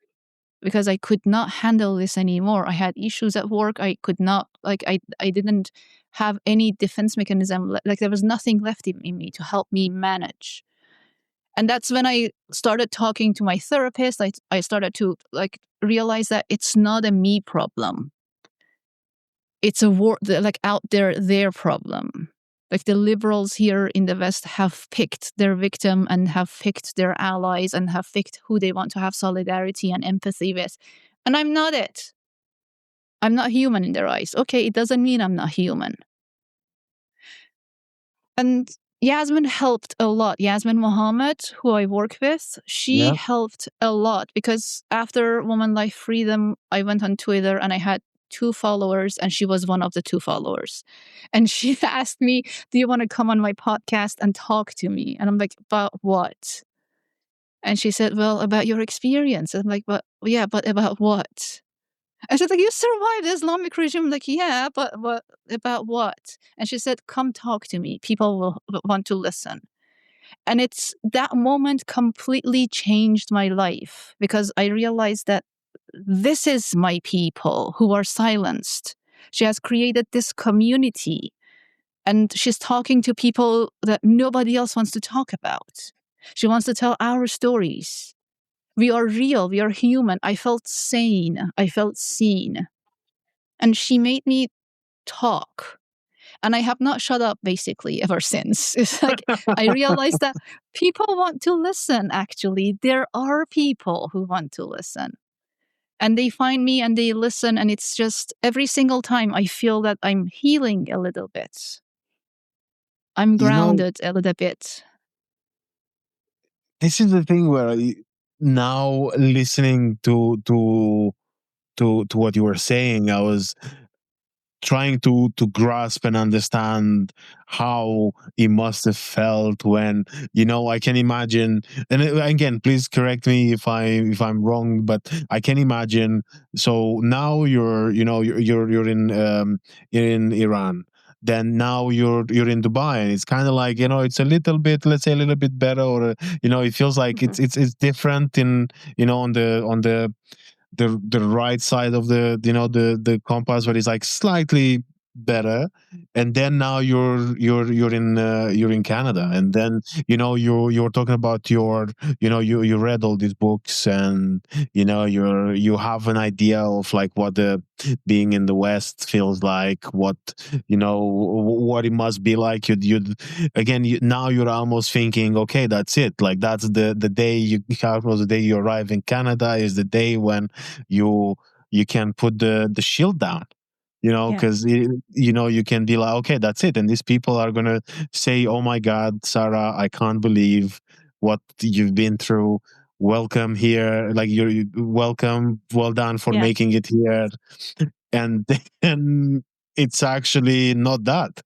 because I could not handle this anymore. I had issues at work. I could not, like, I didn't have any defense mechanism. Like, there was nothing left in me to help me manage. And that's when I started talking to my therapist. I started to, like, realize that it's not a me problem. It's a like, out there, their problem. Like, the liberals here in the West have picked their victim and have picked their allies and have picked who they want to have solidarity and empathy with. And I'm not it. I'm not human in their eyes. Okay, it doesn't mean I'm not human. And Yasmin helped a lot. Yasmin Mohammed, who I work with, she helped a lot because after Woman Life Freedom, I went on Twitter and I had 2 followers and she was one of the 2 followers. And she asked me, do you want to come on my podcast and talk to me? And I'm like, about what? And she said, well, about your experience. I'm like, but yeah, but about what? And she's like, you survived the Islamic regime. I'm like, yeah, but about what? And she said, come talk to me. People will want to listen. And it's that moment completely changed my life because I realized that this is my people who are silenced. She has created this community and she's talking to people that nobody else wants to talk about. She wants to tell our stories. We are real. We are human. I felt sane. I felt seen. And she made me talk. And I have not shut up basically ever since. It's like I realized that people want to listen, actually. There are people who want to listen. And they find me and they listen. And it's just every single time I feel that I'm healing a little bit. I'm You know, grounded a little bit. this is the thing where now listening to what you were saying, I was trying to grasp and understand how it must have felt when, you know, I can imagine, and again, please correct me if I'm wrong, but I can imagine. So now you're in Iran, then now you're in Dubai, and it's kind of like, it's a little bit, let's say, a little bit better, or it feels like it's different in, on the right side of the compass, where it's like slightly better. And then now you're in Canada, and then you're talking about you read all these books, and you have an idea of like what the being in the West feels like, what it must be like. You'd again, now you're almost thinking, okay, that's it, like that's the day the day you arrive in Canada is the day when you can put the shield down, because you can be like, okay, that's it, and these people are gonna say, oh my God, Sarah, I can't believe what you've been through, welcome here, like you're welcome, well done for making it here. And then it's actually not that.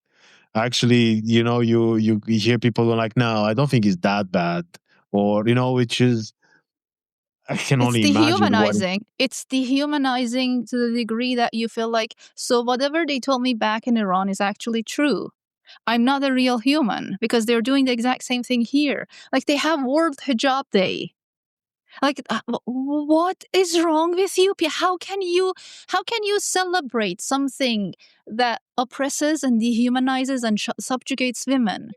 Actually, you hear people who are like, no, I don't think it's that bad, or which is, I can It's only imagine what. dehumanizing. It's dehumanizing to the degree that you feel like, so whatever they told me back in Iran is actually true. I'm not a real human because they're doing the exact same thing here. Like, they have World Hijab Day. Like, what is wrong with you? How can you celebrate something that oppresses and dehumanizes and subjugates women?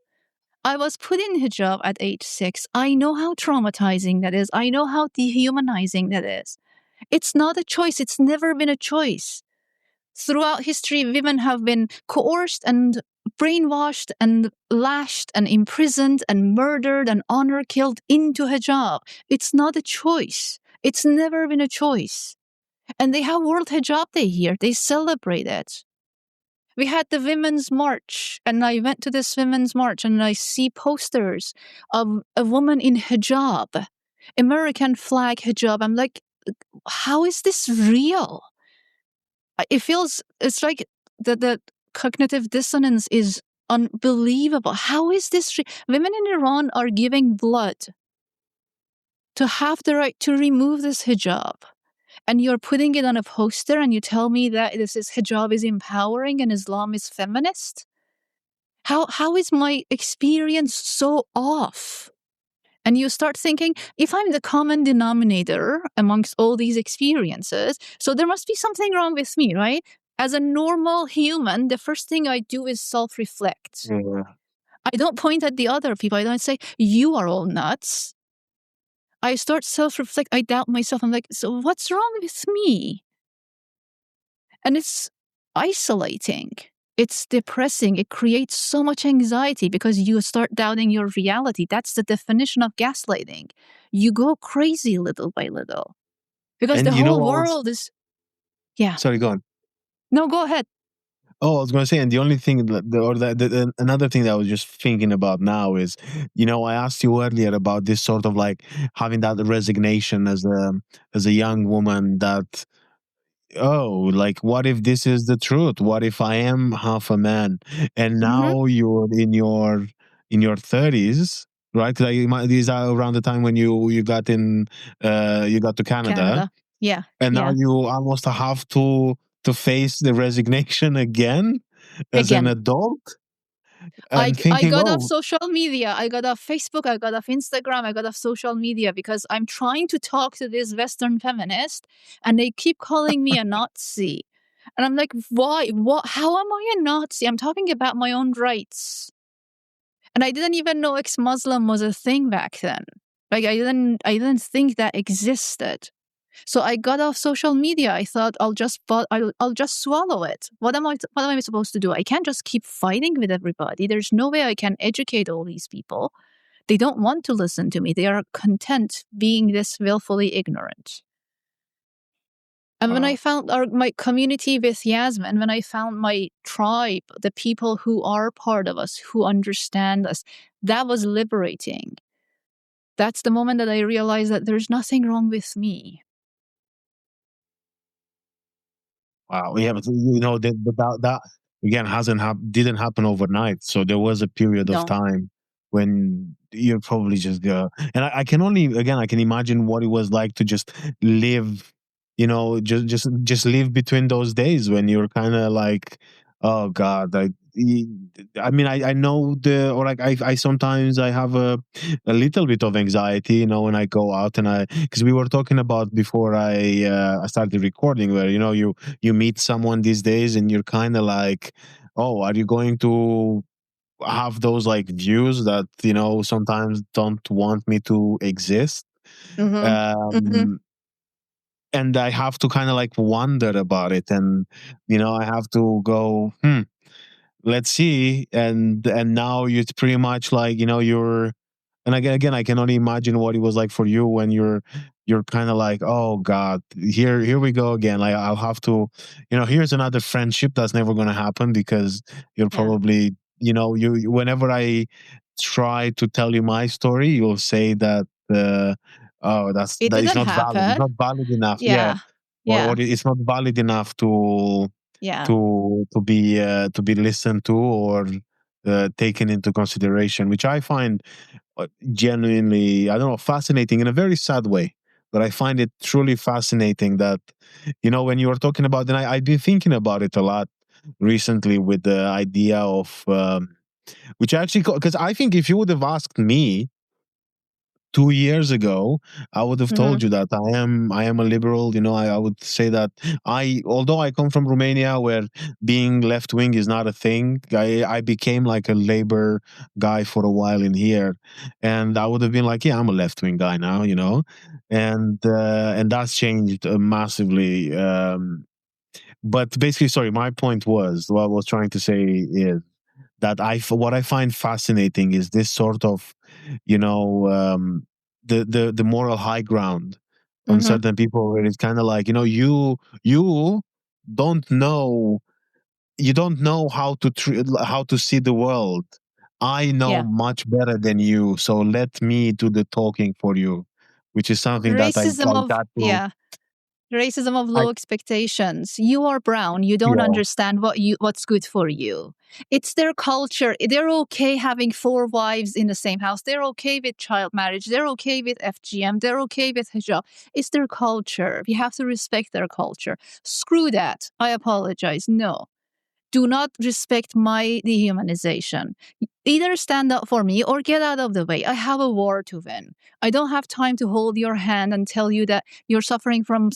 I was put in hijab at age 6. I know how traumatizing that is. I know how dehumanizing that is. It's not a choice. It's never been a choice. Throughout history, women have been coerced and brainwashed and lashed and imprisoned and murdered and honor killed into hijab. It's not a choice. It's never been a choice. And they have World Hijab Day here. They celebrate it. We had the Women's March, and I went to this Women's March and I see posters of a woman in hijab, American flag hijab. I'm like, how is this real? It's like the cognitive dissonance is unbelievable. How is this? Women in Iran are giving blood to have the right to remove this hijab. And you're putting it on a poster and you tell me that this is hijab is empowering and Islam is feminist? How is my experience so off? And you start thinking, if I'm the common denominator amongst all these experiences, so there must be something wrong with me, right? As a normal human, the first thing I do is self-reflect. Yeah. I don't point at the other people. I don't say, you are all nuts. I start self-reflect. I doubt myself. I'm like, so what's wrong with me? And it's isolating. It's depressing. It creates so much anxiety because you start doubting your reality. That's the definition of gaslighting. You go crazy little by little because And the you know whole what world is, yeah. Sorry, go on. No, go ahead. Oh, I was going to say, and the only thing, another thing that I was just thinking about now is, I asked you earlier about this sort of like having that resignation as a young woman that, oh, like what if this is the truth? What if I am half a man? And Mm-hmm. now you're in your 30s, right? Because these are around the time when you got you got to Canada, Canada. Yeah. and now Yeah. you almost have to face the resignation again as an Again. adult, I, and I thinking, got off oh, social media. I got off Facebook. I got off Instagram. I got off social media because I'm trying to talk to this Western feminist and they keep calling me a Nazi. And I'm like, why? What? How am I a Nazi? I'm talking about my own rights. And I didn't even know ex-Muslim was a thing back then. Like I didn't think that existed. So I got off social media. I thought I'll just swallow it. What am I supposed to do? I can't just keep fighting with everybody. There's no way I can educate all these people. They don't want to listen to me. They are content being this willfully ignorant. And when I found my community with Yasmin, when I found my tribe, the people who are part of us, who understand us, that was liberating. That's the moment that I realized that there's nothing wrong with me. wow, yeah, but that again didn't happen overnight. So there was a period of No. time when you're probably just go, and I can only again I can imagine what it was like to just live, just live between those days when you're kind of like, oh God, I mean, I know or like I sometimes I have a little bit of anxiety, when I go out and because we were talking about before I started recording where you meet someone these days and you're kind of like, oh, are you going to have those like views that sometimes don't want me to exist? Mm-hmm. Mm-hmm. um and I have to kind of like wonder about it, and I have to go, let's see. And now it's pretty much like, you're, and again I can only imagine what it was like for you when you're kind of like, oh God, here we go again. Like I'll have to, here's another friendship that's never going to happen because you're Yeah. probably, whenever I try to tell you my story, you'll say that oh, It that is didn't not valid. It's happen. not valid enough. Yeah. Yeah. Or Yeah. it's not valid enough Yeah. to be listened to or taken into consideration, which I find genuinely, I don't know, fascinating in a very sad way. But I find it truly fascinating that, when you were talking about, and I've been thinking about it a lot recently with the idea of, which actually, because I think if you would have asked me 2 years ago, I would have Mm-hmm. told you that I am a liberal. I would say that although I come from Romania, where being left wing is not a thing, I became like a labor guy for a while in here, and I would have been like, yeah, I'm a left wing guy now, and that's changed massively. But basically, sorry, my point was what I was trying to say is that what I find fascinating is this sort of, the moral high ground on Mm-hmm. certain people, where it's kind of like, you don't know you don't know how to see the world. I know Yeah. much better than you, so let me do the talking for you, which is something that I Racism of got to. yeah. Racism of I, low expectations. You are brown. You don't yeah. understand what's good for you. It's their culture. They're okay having 4 wives in the same house. They're okay with child marriage. They're okay with FGM. They're okay with hijab. It's their culture. We have to respect their culture. Screw that. I apologize. No. Do not respect my dehumanization. Either stand up for me or get out of the way. I have a war to win. I don't have time to hold your hand and tell you that you're suffering from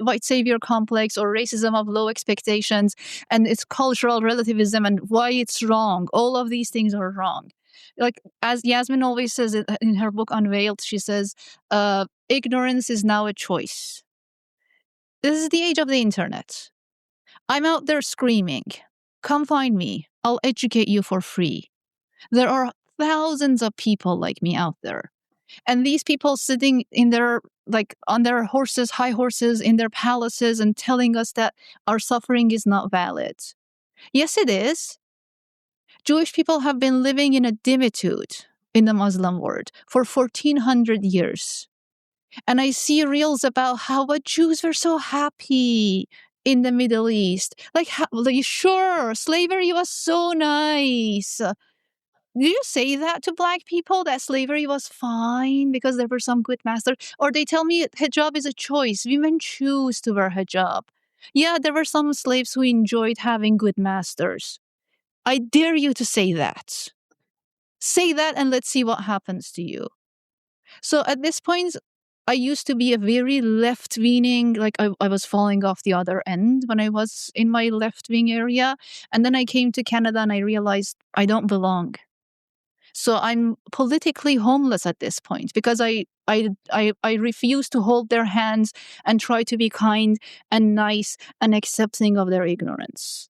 white savior complex or racism of low expectations and it's cultural relativism and why it's wrong. All of these things are wrong. Like, as Yasmin always says in her book Unveiled, she says, ignorance is now a choice. This is the age of the internet. I'm out there screaming. Come find me. I'll educate you for free. There are thousands of people like me out there. And these people sitting in their, like, on their horses, high horses, in their palaces and telling us that our suffering is not valid. Yes, it is. Jewish people have been living in a dimitude in the Muslim world for 1400 years. And I see reels about how Jews were so happy in the Middle East. Like, sure, slavery was so nice. Do you say that to Black people, that slavery was fine because there were some good masters? Or they tell me hijab is a choice. Women choose to wear hijab. Yeah, there were some slaves who enjoyed having good masters. I dare you to say that. Say that and let's see what happens to you. So at this point, I used to be a very left-leaning, like I was falling off the other end when I was in my left-wing area. And then I came to Canada and I realized I don't belong. So I'm politically homeless at this point because I refuse to hold their hands and try to be kind and nice and accepting of their ignorance.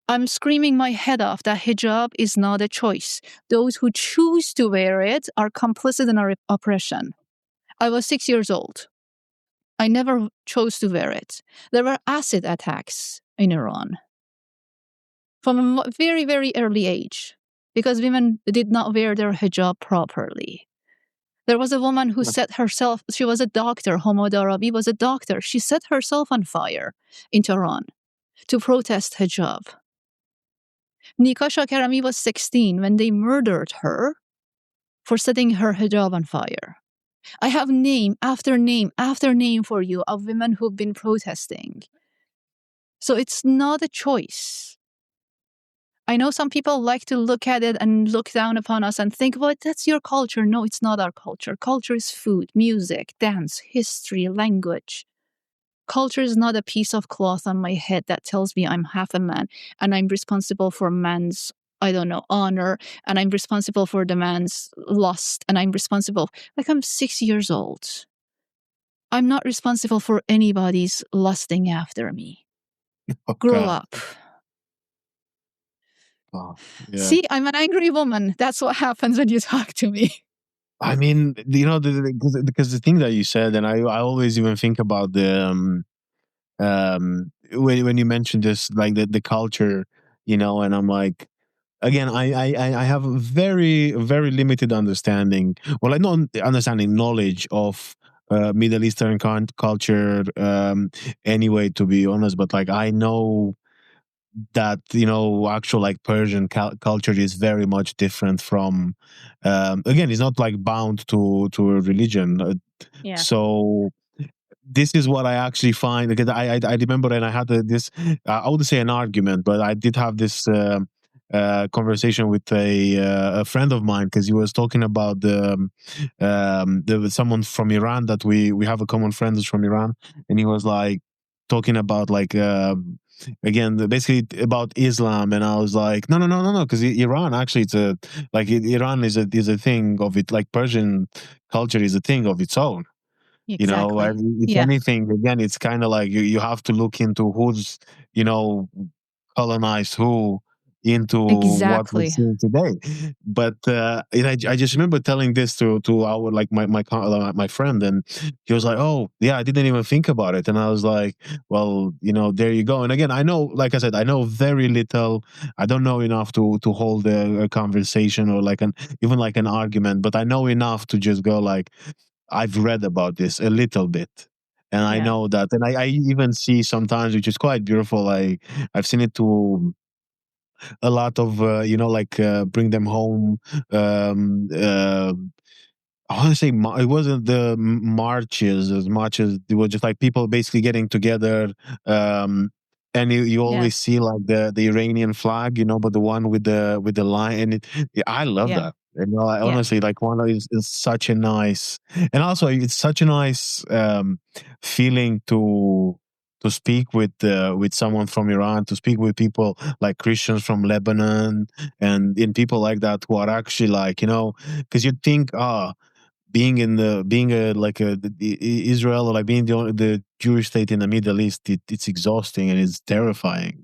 I'm screaming my head off that hijab is not a choice. Those who choose to wear it are complicit in our oppression. I was 6 years old. I never chose to wear it. There were acid attacks in Iran from a very, very early age because women did not wear their hijab properly. There was a woman who set herself, she was a doctor, Homo Darabi was a doctor. She set herself on fire in Tehran to protest hijab. Nika Shakarami was 16 when they murdered her for setting her hijab on fire. I have name after name after name for you of women who've been protesting. So it's not a choice. I know some people like to look at it and look down upon us and think, well, that's your culture. No, it's not our culture. Culture is food, music, dance, history, language. Culture is not a piece of cloth on my head that tells me I'm half a man and I'm responsible for man's, I don't know, honor, and I'm responsible for the man's lust, and I'm responsible. Like, I'm 6 years old. I'm not responsible for anybody's lusting after me. Oh, Grow God. up. Oh, yeah. See, I'm an angry woman. That's what happens when you talk to me. I mean, because the thing that you said, and I always even think about the when you mentioned this, like the culture, and I'm like, again, I have a very, very limited understanding. Well, I don't understanding knowledge of Middle Eastern culture anyway, to be honest. But like, I know that actual like Persian culture is very much different from. Again, it's not like bound to a religion. Yeah. So this is what I actually find, because I remember, and I had this I wouldn't say an argument, but I did have this conversation with a friend of mine, because he was talking about the someone from Iran that we have a common friend who's from Iran, and he was like talking about like again basically about Islam, and I was like no, because Iran actually it's a like Iran is a thing of it, like Persian culture is a thing of its own. Exactly. If anything, again, it's kind of like you have to look into who's, colonized who into what we're Exactly. seeing today. But and I just remember telling this to our like my friend, and he was like, "Oh, yeah, I didn't even think about it." And I was like, "Well, there you go." And again, I know, like I said, I know very little. I don't know enough to hold a conversation or like even like an argument, but I know enough to just go like, I've read about this a little bit, and I Yeah. know that, and I even see sometimes, which is quite beautiful. I've seen it to a lot of like bring them home. Um, uh, I want to say it wasn't the marches as much as it was just like people basically getting together. Um, and you Yeah. always see like the Iranian flag, but the one with the line, and I love Yeah. that. I Yeah. honestly like one is such a nice, and also it's such a nice feeling to speak with someone from Iran, to speak with people like Christians from Lebanon, and people like that who are actually like because you think being a like Israel, or like being the Jewish state in the Middle East, it's exhausting and it's terrifying.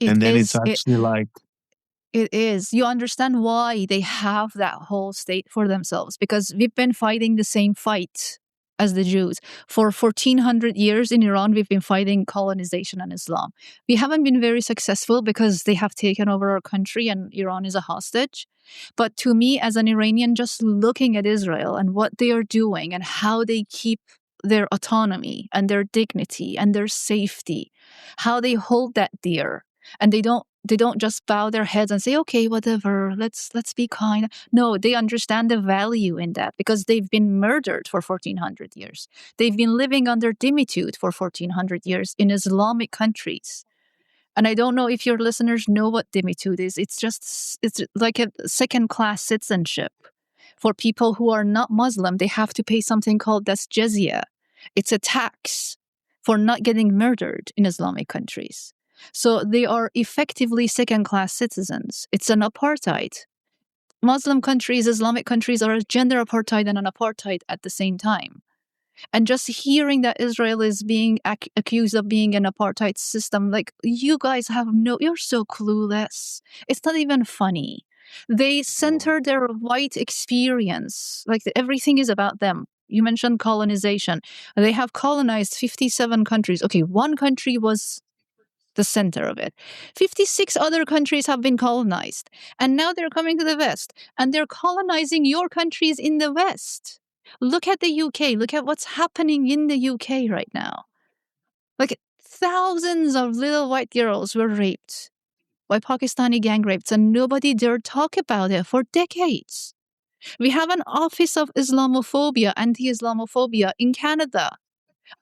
It And then it's is. actually like, It is. You understand why they have that whole state for themselves, because we've been fighting the same fight as the Jews. For 1400 years in Iran, we've been fighting colonization and Islam. We haven't been very successful because they have taken over our country and Iran is a hostage. But to me, as an Iranian, just looking at Israel and what they are doing and how they keep their autonomy and their dignity and their safety, how they hold that dear, and they don't just bow their heads and say, okay, whatever, let's be kind. No, they understand the value in that, because they've been murdered for 1400 years. They've been living under dimitude for 1400 years in Islamic countries. And I don't know if your listeners know what dimitude is. It's like a second class citizenship. For people who are not Muslim, they have to pay something called das jizya. It's a tax for not getting murdered in Islamic countries. So they are effectively second class citizens. It's an apartheid. Muslim countries, Islamic countries are a gender apartheid and an apartheid at the same time. And just hearing that Israel is being accused of being an apartheid system, like, you guys you're so clueless. It's not even funny. They center their white experience, like everything is about them. You mentioned colonization. They have colonized 57 countries. Okay, one country was the center of it. 56 other countries have been colonized. And now they're coming to the West and they're colonizing your countries in the West. Look at the UK. Look at what's happening in the UK right now. Like, thousands of little white girls were raped by Pakistani gang rapes, and nobody dared talk about it for decades. We have an Office of Islamophobia, Anti-Islamophobia in Canada.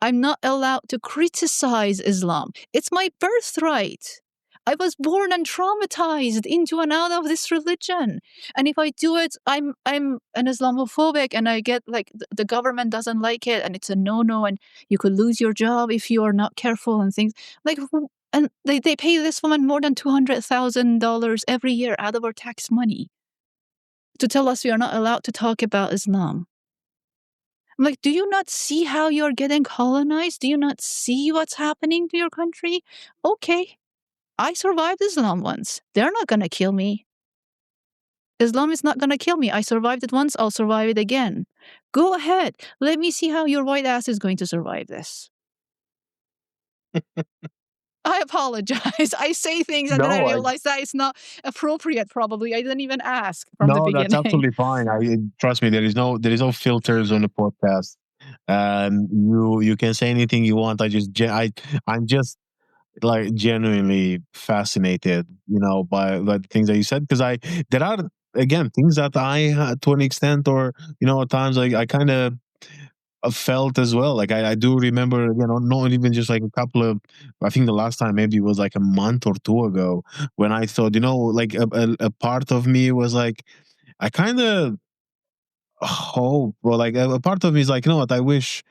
I'm not allowed to criticize Islam. It's my birthright. I was born and traumatized into and out of this religion. And if I do it, I'm an Islamophobic, and I get like the government doesn't like it and it's a no-no, and you could lose your job if you are not careful and things. Like, and they pay this woman more than $200,000 every year out of our tax money to tell us we are not allowed to talk about Islam. I'm like, do you not see how you're getting colonized? Do you not see what's happening to your country? Okay, I survived Islam once. They're not going to kill me. Islam is not going to kill me. I survived it once. I'll survive it again. Go ahead. Let me see how your white ass is going to survive this. I apologize. I say things and then I no, realize that it's not appropriate, probably. I didn't even ask from the no, that's beginning. absolutely fine. Trust me, there is no filters on the podcast. You can say anything you want. I'm just like genuinely fascinated, by the things that you said, because there are, again, things that I, to an extent, or at times I kind of felt as well. Like I do remember, not even just like a couple of, I think the last time maybe was like a month or two ago, when I thought, like a part of me was like, I kind of hope, or like a part of me is like, what, I wish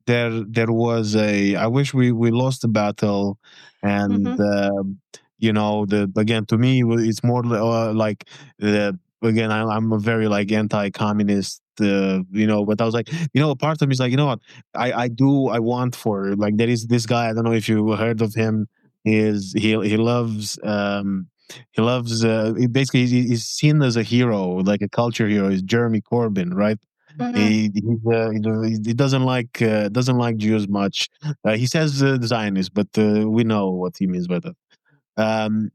there was I wish we lost the battle, and Mm-hmm. the again, to me, it's more like the again, I'm a very like anti-communist, but I was like, a part of me is like, what, I want for, like, there is this guy, I don't know if you heard of him, he loves basically he's seen as a hero, like a culture hero, is Jeremy Corbyn, right? Mm-hmm. He doesn't like Jews much. He says Zionist, but we know what he means by that.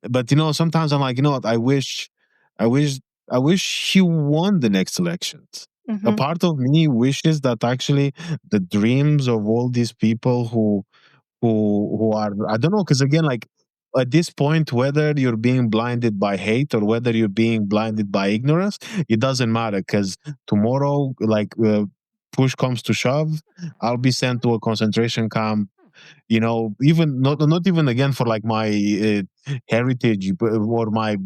But sometimes I'm like, what? I wish, I wish he won the next elections. A Mm-hmm. part of me wishes that actually the dreams of all these people who are, I don't know, because again, like at this point, whether you're being blinded by hate or whether you're being blinded by ignorance, it doesn't matter, because tomorrow, like push comes to shove, I'll be sent to a concentration camp, even not even again for like my heritage, or my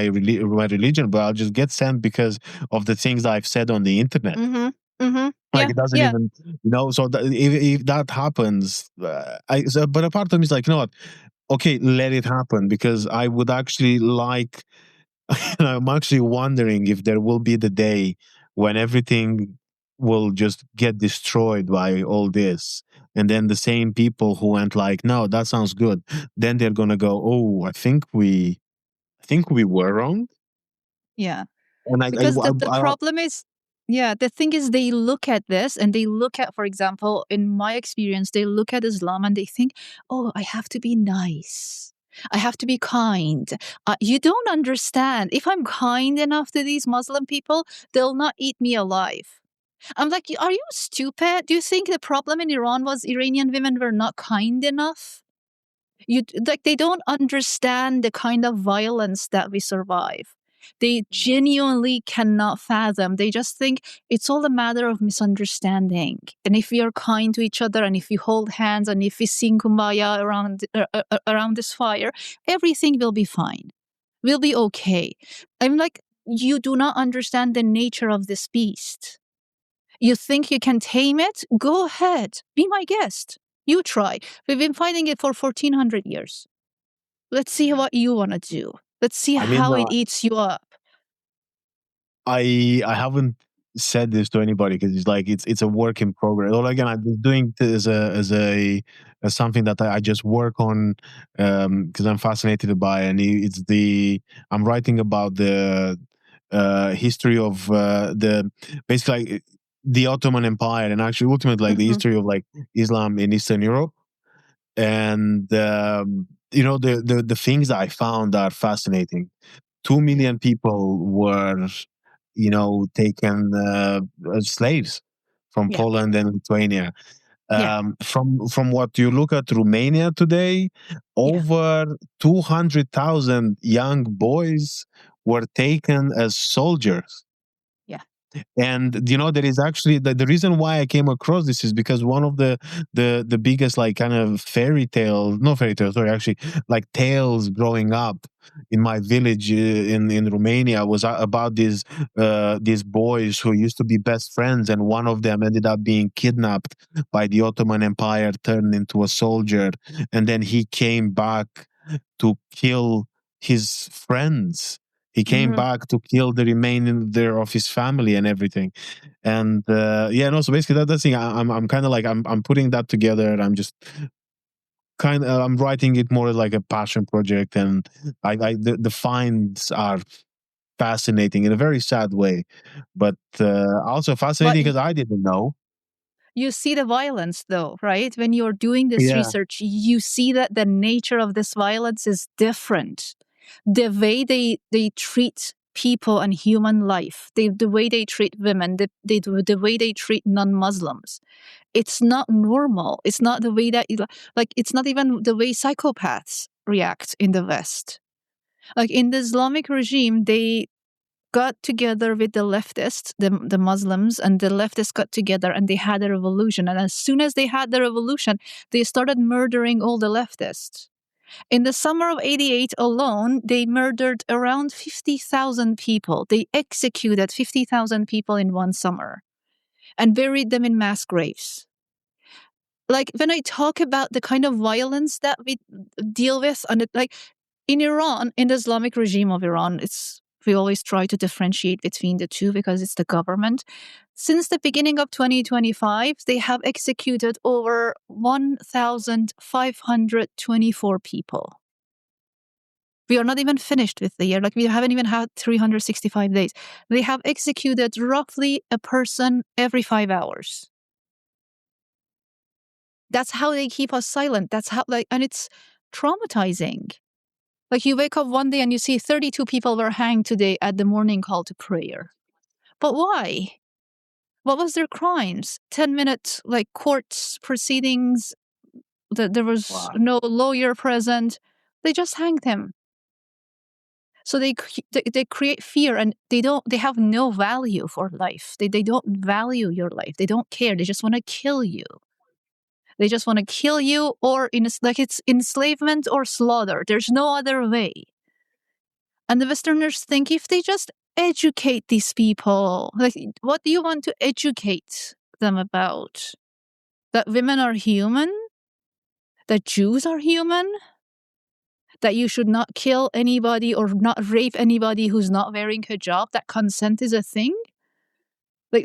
religion, but I'll just get sent because of the things I've said on the internet. Mm-hmm. Mm-hmm. Like Yeah. it doesn't Yeah. even, so that if that happens, but a part of me is like, you know what, okay, let it happen, because I would actually like, and I'm actually wondering if there will be the day when everything will just get destroyed by all this, and then the same people who went like, no, that sounds good, then they're gonna go, oh, I think we were wrong. Yeah. And Because the problem is, yeah, the thing is, they look at this and they look at, for example, in my experience, they look at Islam and they think, oh, I have to be nice. I have to be kind. You don't understand. If I'm kind enough to these Muslim people, they'll not eat me alive. I'm like, are you stupid? Do you think the problem in Iran was Iranian women were not kind enough? Like, they don't understand the kind of violence that we survive. They genuinely cannot fathom. They just think it's all a matter of misunderstanding. And if we are kind to each other, and if we hold hands, and if we sing kumbaya around this fire, everything will be fine. We'll be okay. I'm like, you do not understand the nature of this beast. You think you can tame it? Go ahead. Be my guest. You try. We've been fighting it for 1400 years. Let's see what you want to do. Let's see I mean, how it eats you up. I haven't said this to anybody because it's like it's a work in progress. Or again, I'm just doing this as something that I just work on, because I'm fascinated by, and I'm writing about the history of the basically like, the Ottoman Empire, and actually ultimately like the Mm-hmm. history of like Islam in Eastern Europe. And the things that I found are fascinating. 2 million people were, taken as slaves from Yeah. Poland and Lithuania. Yeah. From what you look at Romania today, Yeah. over 200,000 young boys were taken as soldiers. Yeah. And there is actually the reason why I came across this is because one of the biggest like kind of fairy tale, no fairy tale, sorry, actually like tales growing up in my village in Romania was about these boys who used to be best friends, and one of them ended up being kidnapped by the Ottoman Empire, turned into a soldier, and then he came back to kill his friends. He came Mm-hmm. back to kill the remaining there of his family and everything. And yeah, no. So basically, that's the thing. I'm kind of like I'm putting that together. And I'm just I'm writing it more like a passion project, and the finds are fascinating in a very sad way, but also But fascinating because I didn't know. you see the violence, though, right? When you're doing this Yeah. research, you see that the nature of this violence is different. The way they treat people and human life, the way they treat women, the way they treat non-Muslims, it's not normal. It's not the way that, like, it's not even the way psychopaths react in the West. Like, in the Islamic regime, they got together with the leftists, the Muslims, and the leftists got together and they had a revolution. And as soon as they had the revolution, they started murdering all the leftists. In the summer of 88 alone, they murdered around 50,000 people. They executed 50,000 people in one summer and buried them in mass graves. Like, when I talk about the kind of violence that we deal with, and like in Iran, in the Islamic regime of Iran, we always try to differentiate between the two because it's the government. Since the beginning of 2025, they have executed over 1,524 people. We are not even finished with the year. Like, we haven't even had 365 days. They have executed roughly a person every 5 hours. That's how they keep us silent. That's how, like, and it's traumatizing. Like, you wake up one day and you see 32 people were hanged today at the morning call to prayer. But why? What was their crimes? 10-minute court proceedings. There was no lawyer present. They just hanged him. So they create fear, and they have no value for life. They don't value your life. They don't care. They just want to kill you. They just want to kill you, or it's enslavement or slaughter. There's no other way. And the Westerners think if they just educate these people, what do you want to educate them about? That women are human? That Jews are human? That you should not kill anybody or not rape anybody who's not wearing hijab? That consent is a thing?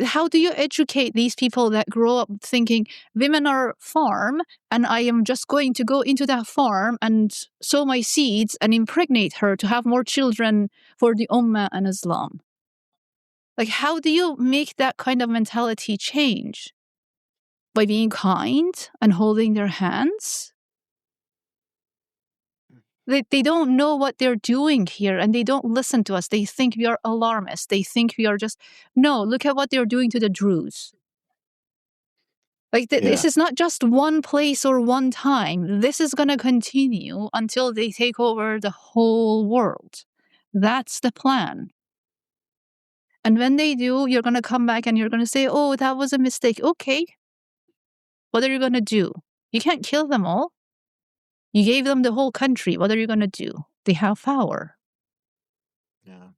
How do you educate these people that grow up thinking women are farm and I am just going to go into that farm and sow my seeds and impregnate her to have more children for the Ummah and Islam? How do you make that kind of mentality change? By being kind and holding their hands? They don't know what they're doing here, and they don't listen to us. They think we are alarmists. They think we are just... No, look at what they're doing to the Druze. This is not just one place or one time. This is going to continue until they take over the whole world. That's the plan. And when they do, you're going to come back and you're going to say, oh, that was a mistake. Okay. What are you going to do? You can't kill them all. You gave them the whole country. What are you going to do? They have power. Yeah.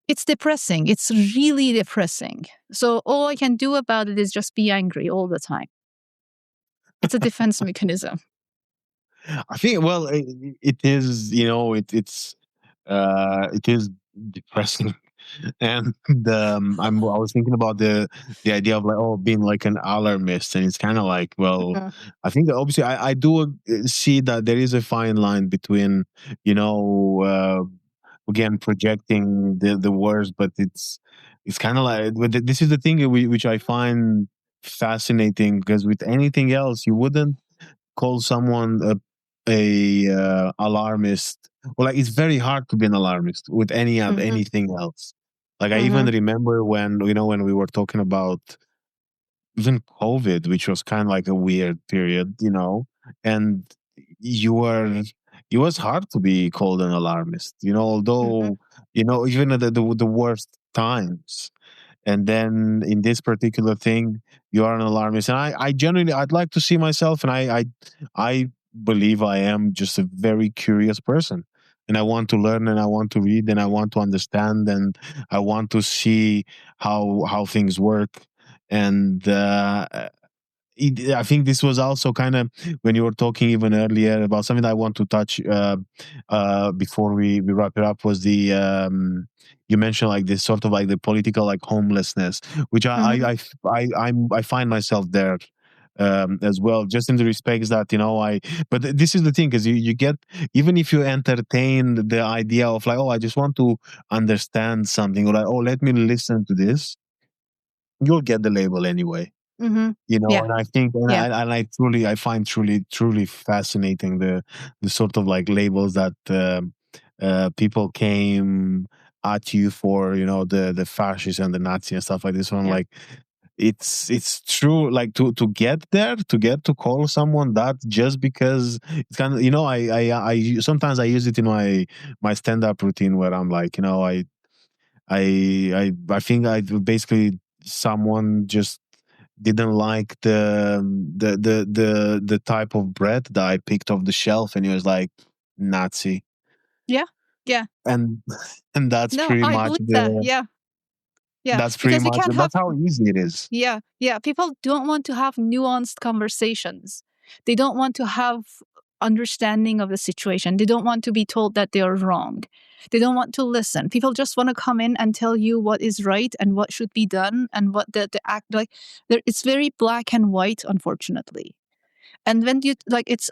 It's depressing. It's really depressing. So all I can do about it is just be angry all the time. It's a defense mechanism. I think, well, it is, it is depressing. And I was thinking about the idea of being like an alarmist, and it's kind of like, well, I think that obviously I do see that there is a fine line between, again, projecting the worst, but it's kind of like, but this is the thing which I find fascinating, because with anything else you wouldn't call someone a alarmist. Well, it's very hard to be an alarmist with anything else. I even remember when when we were talking about even COVID, which was kind of like a weird period, and it was hard to be called an alarmist, although even at the worst times. And then in this particular thing, you are an alarmist. And I generally, I'd like to see myself, and I believe I am just a very curious person. And I want to learn, and I want to read, and I want to understand, and I want to see how things work. And I think this was also kind of when you were talking even earlier about something that I want to touch before we wrap it up, was the you mentioned this sort of the political homelessness, which I find myself there as well, just in the respects that but this is the thing, because you get, even if you entertain the idea of I just want to understand something, or let me listen to this, you'll get the label anyway. Yeah. And I think, and I find truly fascinating the sort of labels that people came at you for, the fascists and the Nazi and stuff like this. So I'm it's true, to get there, to get to call someone that, just because it's kind of, I sometimes I use it in my stand-up routine, where I'm I think I basically, someone just didn't like the type of bread that I picked off the shelf, and he was like, Nazi. Yeah. And that's No, pretty I much believe that. Yeah. that's pretty Because we much, can't that's have... how easy it is. Yeah. People don't want to have nuanced conversations. They don't want to have understanding of the situation. They don't want to be told that they are wrong. They don't want to listen. People just want to come in and tell you what is right and what should be done and what the act it's very black and white, unfortunately. And when you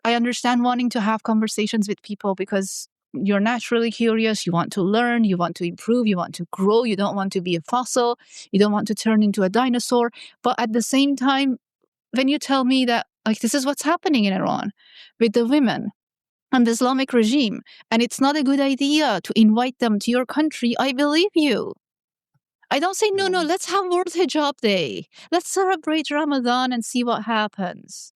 I understand wanting to have conversations with people because you're naturally curious, you want to learn, you want to improve, you want to grow, you don't want to be a fossil, you don't want to turn into a dinosaur. But at the same time, when you tell me that this is what's happening in Iran with the women and the Islamic regime, and it's not a good idea to invite them to your country, I believe you. I don't say, no, let's have World Hijab Day. Let's celebrate Ramadan and see what happens.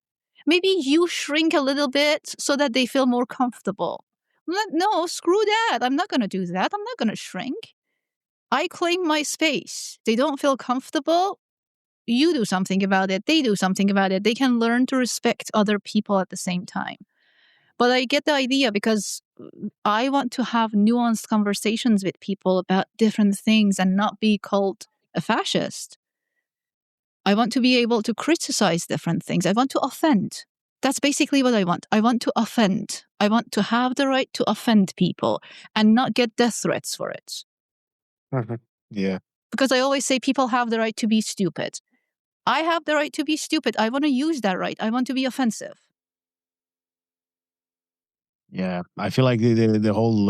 Maybe you shrink a little bit so that they feel more comfortable. No, screw that. I'm not going to do that. I'm not going to shrink. I claim my space. They don't feel comfortable. You do something about it. They do something about it. They can learn to respect other people at the same time. But I get the idea because I want to have nuanced conversations with people about different things and not be called a fascist. I want to be able to criticize different things. I want to offend. That's basically what I want. I want to offend. I want to have the right to offend people and not get death threats for it. Yeah. Because I always say people have the right to be stupid. I have the right to be stupid. I want to use that right. I want to be offensive. Yeah, I feel like the whole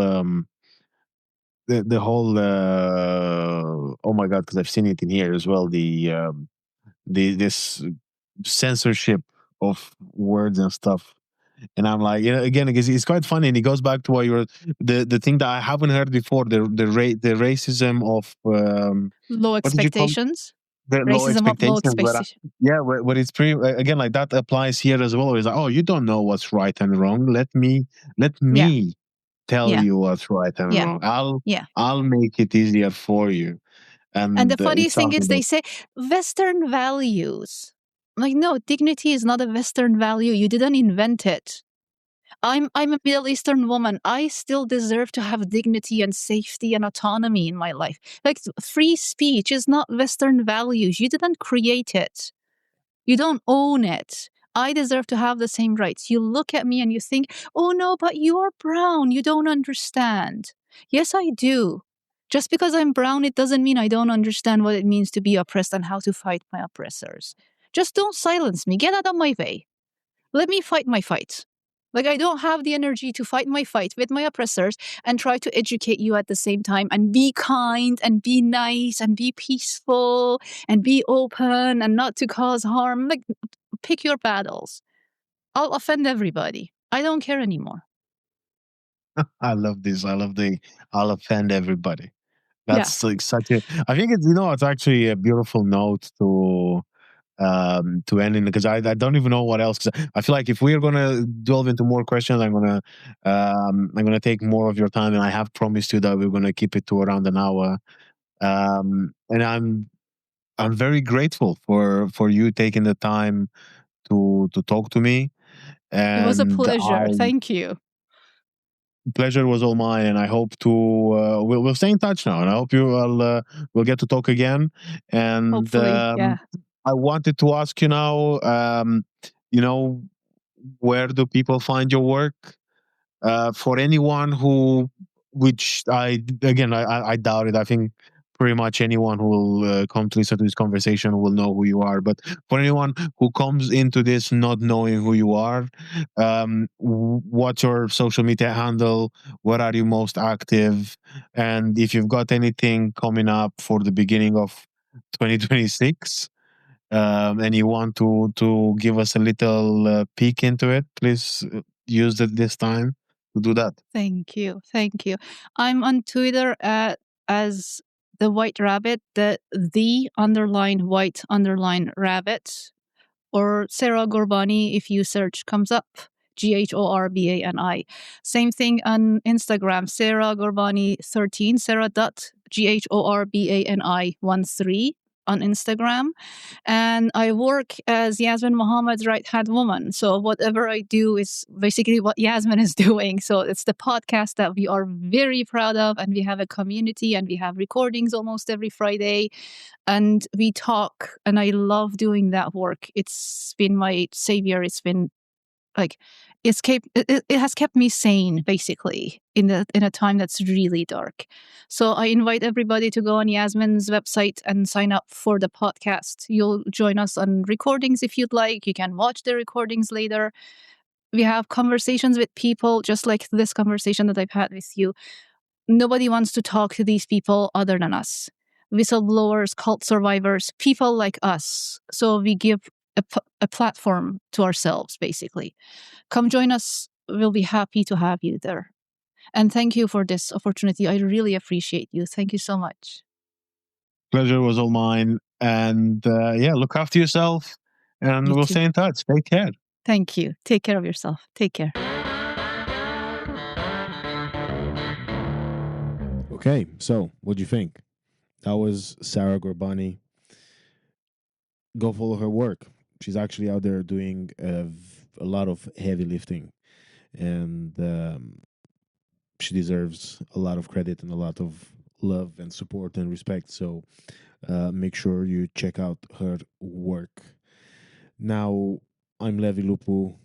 the whole oh my god, because I've seen it in here as well. This censorship of words and stuff, and I'm like, again, because it's quite funny, and it goes back to what you're the thing that I haven't heard before, the racism of Low what did you call it? expectations. The low Racism of low expectations, but expectations. yeah, but it's pretty again, like that applies here as well. It's like, oh, you don't know what's right and wrong. Let me tell Yeah. you what's right and Yeah. wrong. Yeah. I'll make it easier for you. And the funny It's thing is, something they that say Western values. Like, no, dignity is not a Western value. You didn't invent it. I'm a Middle Eastern woman. I still deserve to have dignity and safety and autonomy in my life. Like, free speech is not Western values. You didn't create it. You don't own it. I deserve to have the same rights. You look at me and you think, oh no, but you're brown. You don't understand. Yes, I do. Just because I'm brown, it doesn't mean I don't understand what it means to be oppressed and how to fight my oppressors. Just don't silence me. Get out of my way. Let me fight my fight. Like, I don't have the energy to fight my fight with my oppressors and try to educate you at the same time and be kind and be nice and be peaceful and be open and not to cause harm. Like, pick your battles. I'll offend everybody. I don't care anymore. I love this. I love I'll offend everybody. Yeah. That's like such a. I think it's it's actually a beautiful note to end in, because I don't even know what else, because I feel like if we're gonna delve into more questions, I'm gonna take more of your time, and I have promised you that we're gonna keep it to around an hour. And I'm very grateful for you taking the time to talk to me, It was a and pleasure. I Thank you. pleasure was all mine, and I hope to we'll stay in touch now, and I hope we'll get to talk again. And Hopefully, yeah. I wanted to ask you now, where do people find your work? For anyone who, which I doubt it. I think pretty much anyone who will come to listen to this conversation will know who you are. But for anyone who comes into this not knowing who you are, what's your social media handle? Where are you most active? And if you've got anything coming up for the beginning of 2026, and you want to give us a little peek into it, please use this time to do that. Thank you. Thank you. I'm on Twitter as the White Rabbit, the underline white underline rabbit, or Sarah Gorbani if you search comes up. Gorbani. Same thing on Instagram, Sarah Gorbani 13, Sarah.Gorbani 13 on Instagram. And I work as Yasmin Mohammed's right hand woman. So whatever I do is basically what Yasmin is doing. So it's the podcast that we are very proud of, and we have a community, and we have recordings almost every Friday, and we talk, and I love doing that work. It's been my savior. It's been like it has kept me sane, basically, in a time that's really dark. So I invite everybody to go on Yasmin's website and sign up for the podcast. You'll join us on recordings if you'd like. You can watch the recordings later. We have conversations with people just like this conversation that I've had with you. Nobody wants to talk to these people other than us. Whistleblowers, cult survivors, people like us. So we give a platform to ourselves, basically. Come join us. We'll be happy to have you there. And thank you for this opportunity. I really appreciate you. Thank you so much. Pleasure was all mine. And yeah, look after yourself, and You we'll too. stay in touch. Take care. Thank you. Take care of yourself. Take care. Okay, so what do you think? That was Sara Gorbani. Go follow her work. She's actually out there doing a lot of heavy lifting, and she deserves a lot of credit and a lot of love and support and respect. So make sure you check out her work. Now, I'm Levi Lupu.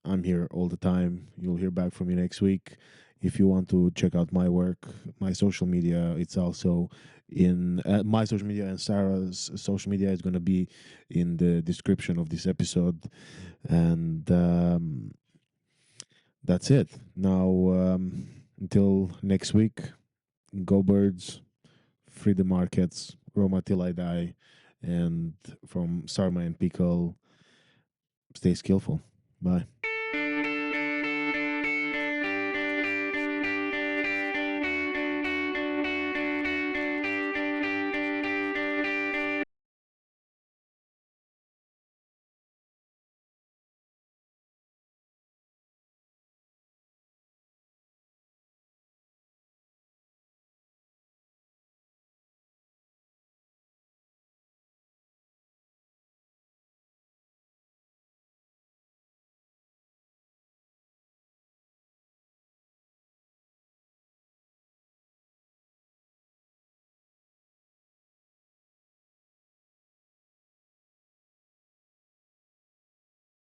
I'm here all the time. You'll hear back from me next week. If you want to check out my work, my social media, it's also in my social media, and Sarah's social media is going to be in the description of this episode. And that's it. Now, until next week, go birds, free the markets, Roma till I die. And from Sarma and Pickle, stay skillful. Bye.